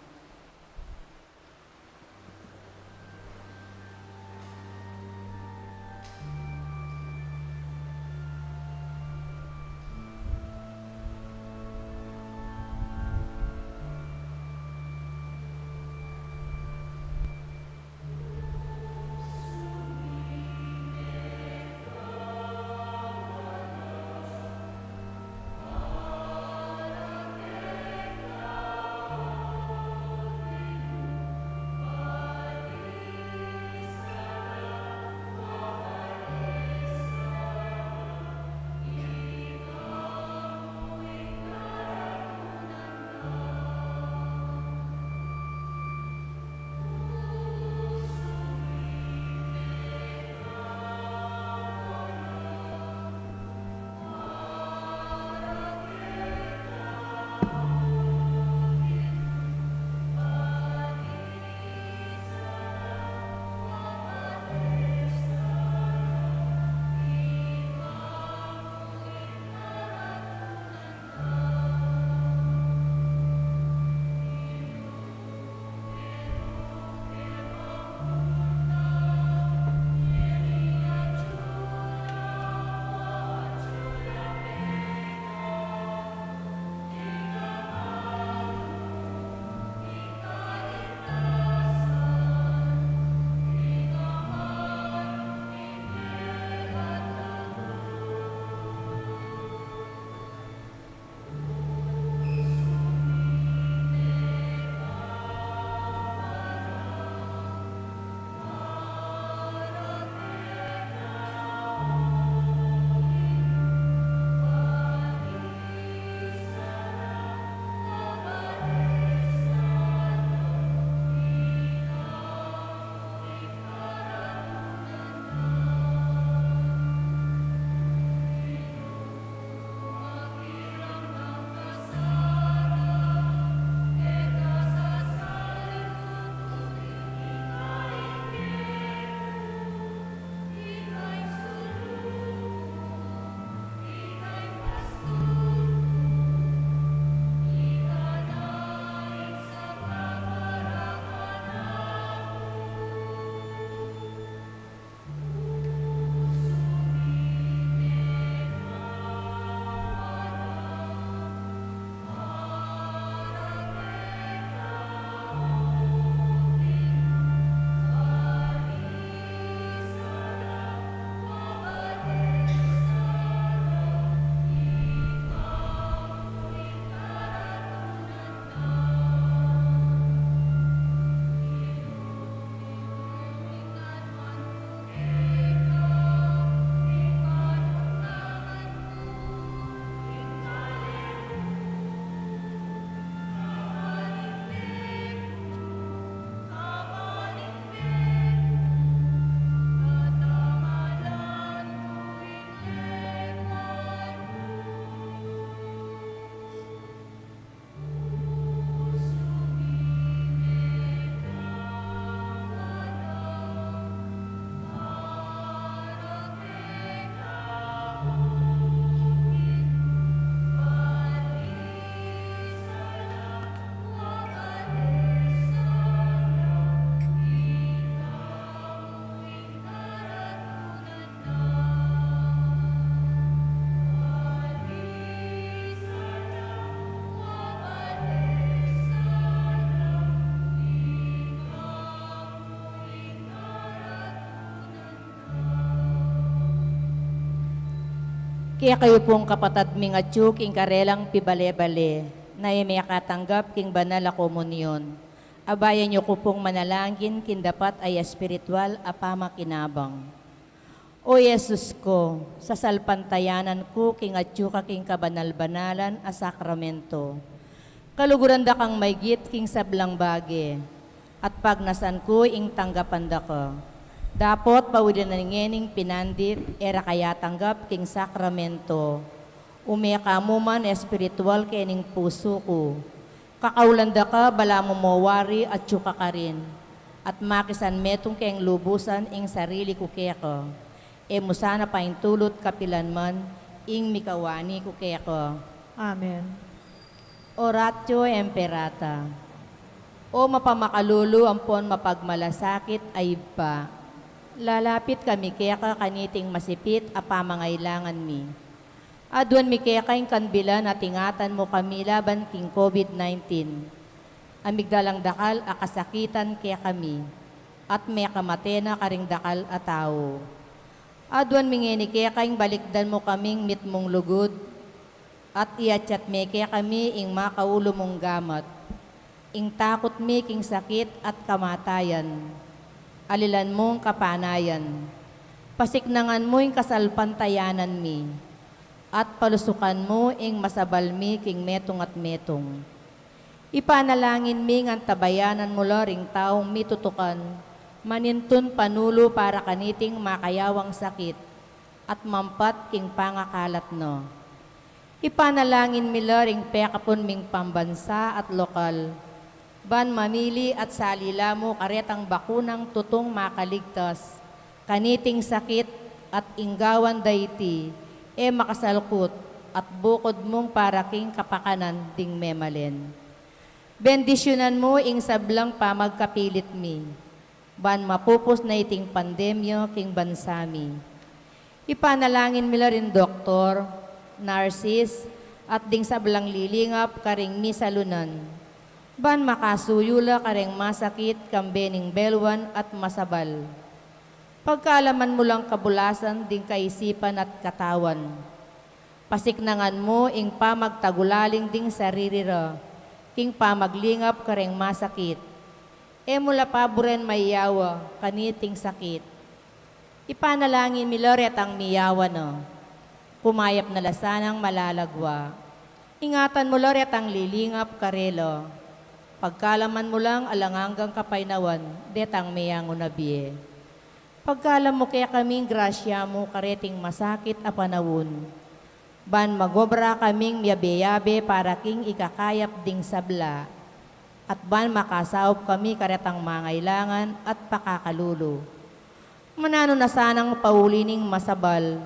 Kaya kayo pong kapatad ming atyo king karelang pibale-bale, na may katanggap king banal a komunyon. Abayan niyo ko pong manalangin kin dapat ay espiritual apama kinabang. O Yesus ko, sa salpantayanan ko king atyo ka king kabanal-banalan a sakramento. Kaluguran da kang maygit king sablang bage, at pag nasan ko ing tanggapan da ko. Dapot pawidan na ngening pinandit, era kaya tanggap king sakramento. Umeka mo man espiritual kening puso ko. Kakaulanda ka, bala mo mawari at syuka ka rin. At makisan metong keng lubusan ing sarili ko keko. E mo sana paintulot kapilan man, ing mikawani ko keko. Amen. Oratio Imperata. O mapamakalulu ampon mapagmalasakit ay pa. Lalapit kami kaya kaniting masipit apamangailangan mi. Adwan mi kaya kayong kanbila na tingatan mo kami laban king COVID-19. Amigdalang dakal akasakitan kaya kami. At may kamatena karing dakal a tao. Adwan mi ngeni kaya kayong balikdan mo kaming mitmong lugod. At iachat mi kaya kami ing makaulo mong gamat. Ing takot mi king sakit at kamatayan. Alilan mong kapanayan. Pasiknangan mo ing kasalpantayanan mi. At palusukan mo ing masabal mi king metong at metong. Ipanalangin mi ngan tabayanan mo loring taong mitutukan. Manintun panulo para kaniting makayawang sakit. At mampat king pangakalat no. Ipanalangin mi loring pekapon ming pambansa at lokal. Ban mamili at salila mo karetang bakunang tutong makaligtas, kaniting sakit at inggawan dayti, e makasalkut at bukod mong paraking kapakanan ding memalen. Bendisyonan mo ing sablang pamagkapilit mi, ban mapupos na iting pandemyo king bansami. Ipanalangin mila rin doktor, nurses, at ding sablang lilingap karing misalunan. Ban makasuyula kareng masakit kambening belwan at masabal. Pagkaalaman mo lang kabulasan ding kaisipan at katawan. Pasiknangan mo ing pamagtagulaling ding saririra, king pamaglingap kareng masakit. E mula paboren mayawa, kaniting sakit. Ipanalangin mi Loret ang miyawa no, pumayap na lasanang malalagwa. Ingatan mo Loret ang lilingap karelo. Pagkalaman mo lang alanganggang kapaynawan, detang mayang unabiye. Pagkalam mo kaya kaming grasya mo kareting masakit a panawon. Ban magobra kaming miyabe-yabe para king ikakayap ding sabla. At ban makasaop kami karetang mangailangan at pakakalulo. Manano na sanang paulining masabal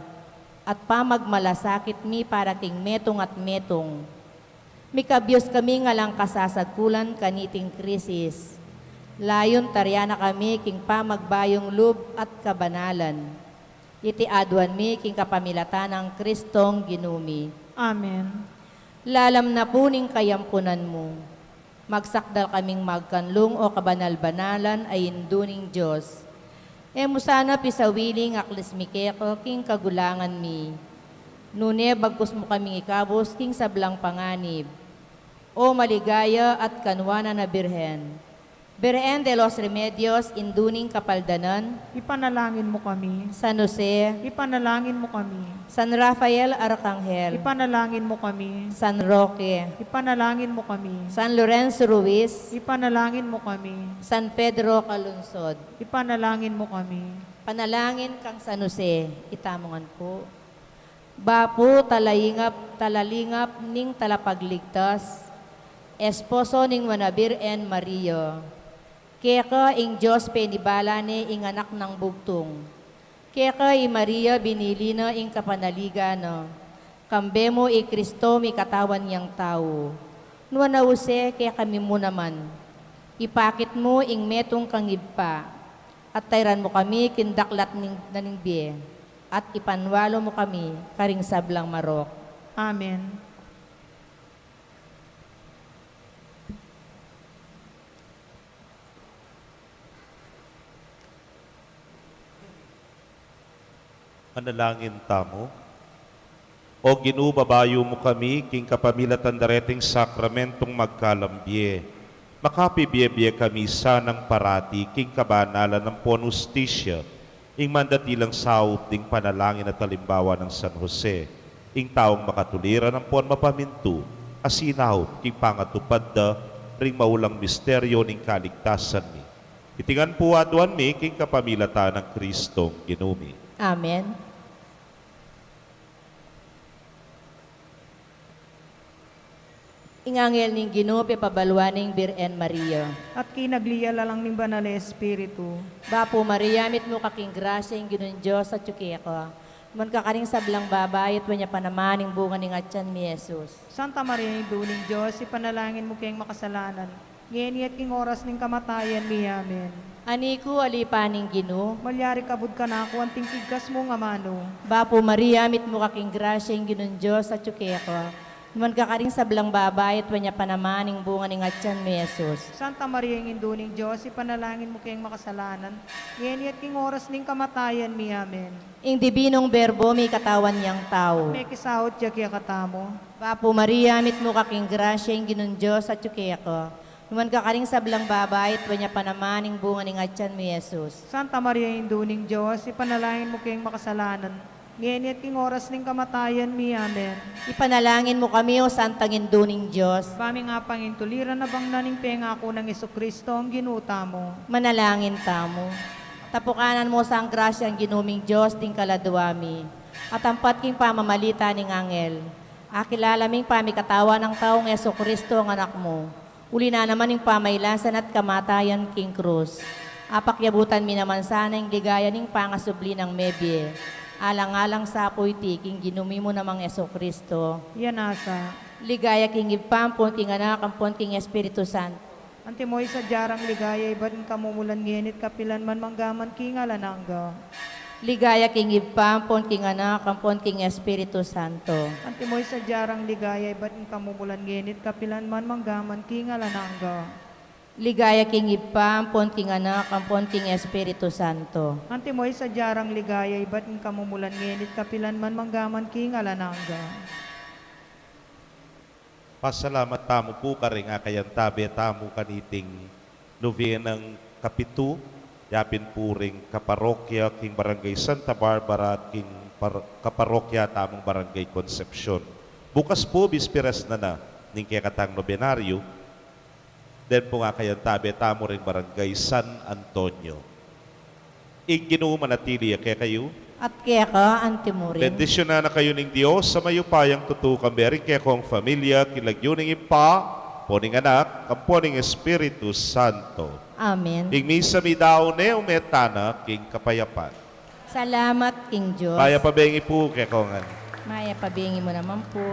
at pamagmalasakit mi para king metong at metong. Mikabyos kami nga lang kasasagkulan kaniting krisis. Layon taryana kami king pamagbayong lub at kabanalan. Iti adwan mi king kapamilatan ng Kristong ginumi. Amen. Lalam na puning kayampunan mo. Magsakdal kaming magkanlong o kabanal-banalan ay induning Diyos. E mo sana pisawiling aklis mikeko king kagulangan mi. Nune bagkus mo kaming ikabos king sablang panganib. O maligaya at kanwana na Birhen. Birhen de los Remedios, induning kapaldanan. Ipanalangin mo kami. San Jose. Ipanalangin mo kami. San Rafael Arcangel. Ipanalangin mo kami. San Roque. Ipanalangin mo kami. San Lorenzo Ruiz. Ipanalangin mo kami. San Pedro Calunsod. Ipanalangin mo kami. Panalangin kang San Jose. Itamongan po. Bapo talalingap ning talapagligtas. Esposo ning Manabir en Mario. Keka ing Diyos penibala ni ing anak ng bugtong. Keka i Maria binili na ing kapanaligano. Kambe mo i Kristo mi katawan niyang tao. Nua na use kaya kami mo naman. Ipakit mo ing metong kangibpa. At tayran mo kami kindaklat ning naningbiye. At ipanwalo mo kami karing sablang marok. Amen. Manalangin tamo. O ginubabayo mo kami, king kapamilatan dareting sakramentong magkalambye. Makapibiyebye kami sanang parati, king kabanalan ng ponustisya, ing mandatilang saup ding panalangin at talimbawa ng San Jose, ing taong makatuliran ng pon mapamintu, asinaw, king pangatupad da, ring maulang misteryo ning kaligtasan mi. Itingan po aduan mi, king kapamilatan ng Kristong ginumi. Amen. Ingangel ning Ginoo pabalwaning Birhen Maria. At kinagliyala lang ning banal na Espiritu. Bapo Maria, mit mo kaking grasya ing Ginoong Diyos at ko. Man kakaring sablang babayit wanya panamaning bunga ning atyan mi Jesus. Santa Maria, Duling Diyos, ipanalangin mo kayong makasalanan. Ngayon at king oras ning kamatayan mi. Amen. Aniku alipaning Ginoo. Malyari kabud ka na ako, anting tigkas mo nga mano. Bapo Maria, mit mo kaking grasya ing Ginoong Diyos at ko. Man kakaring sablang babayit wanya panamaning bunga ning atyan mi Jesus. Santa Maria, ang Induning Diyos, ipanalangin mo kayong makasalanan. Ngayon at king oras ning kamatayan mi. Amen. Ing dibinong berbo mi katawan niyang tao. May kisahot siya kaya katamo. Bapo Maria, mit mo kaking grasya ing Ginoong Diyos at ko. Man kakaring sablang babayit wanya panamaning bunga ning atyan mi Jesus. Santa Maria, ang Induning Diyos, ipanalangin mo kayong makasalanan. Ngayon at king oras ning kamatayan mi. Amen. Ipanalangin mo kami o Santang Induning Diyos. Bami nga pangintuliran na bang naning pengako ng Kristo ang ginuta mo. Manalangin tamo. Tapukanan mo sa ang grasya ang ginuming Diyos ting kaladuami. At ampat king pamamalita ning angel. Akilalaming pamikatawa ng taong Kristo ang anak mo. Uli na naman ning pamaylasan at kamatayan king krus. Apakyabutan mi naman sana yung ligaya ning pangasubli ng mebye. Alang-alang sa apoy king ginumi mo namang Kristo. Yan asa. Ligaya king ipampon king anak ampon king Espiritu Santo. Antimoy sa jarang ligaya iba't kamumulan ngenit kapilan man manggaman king alanangga. Ligaya king ipampon king anak ampon king Espiritu Santo. Antimoy sa jarang ligaya iba't kamumulan ngenit kapilan man manggaman king alanangga. Ligaya king ipampon king anak ampon king Espiritu Santo. Antimoy sa jarang ligaya iba't kamumulan ngenit kapilan man manggaman king alanangga. Pasalamat tamo po karing akayan tabi tamo kaniting novenang kapitu, yapin po ring kaparokya king barangay Santa Barbara at king kaparokya tamong barangay Concepcion. Bukas po, bispiras na ning kekatang nobenaryo, then po nga kayan tabi tamo ring barangay San Antonio. Ginoo manatili kaya kayo. At kaya ka, antimurin. Bendisyon na kayo ng Diyos sa mayupayang tutukan berin kaya kong familia, kilagyo ng ipa, poning anak, kamponing Espiritu Santo. Amen. Ing misa mi daw ne umetana king kapayapan. Salamat, King Diyos. Kaya pabengi po kaya kongan. Maya, pabingi mo naman po.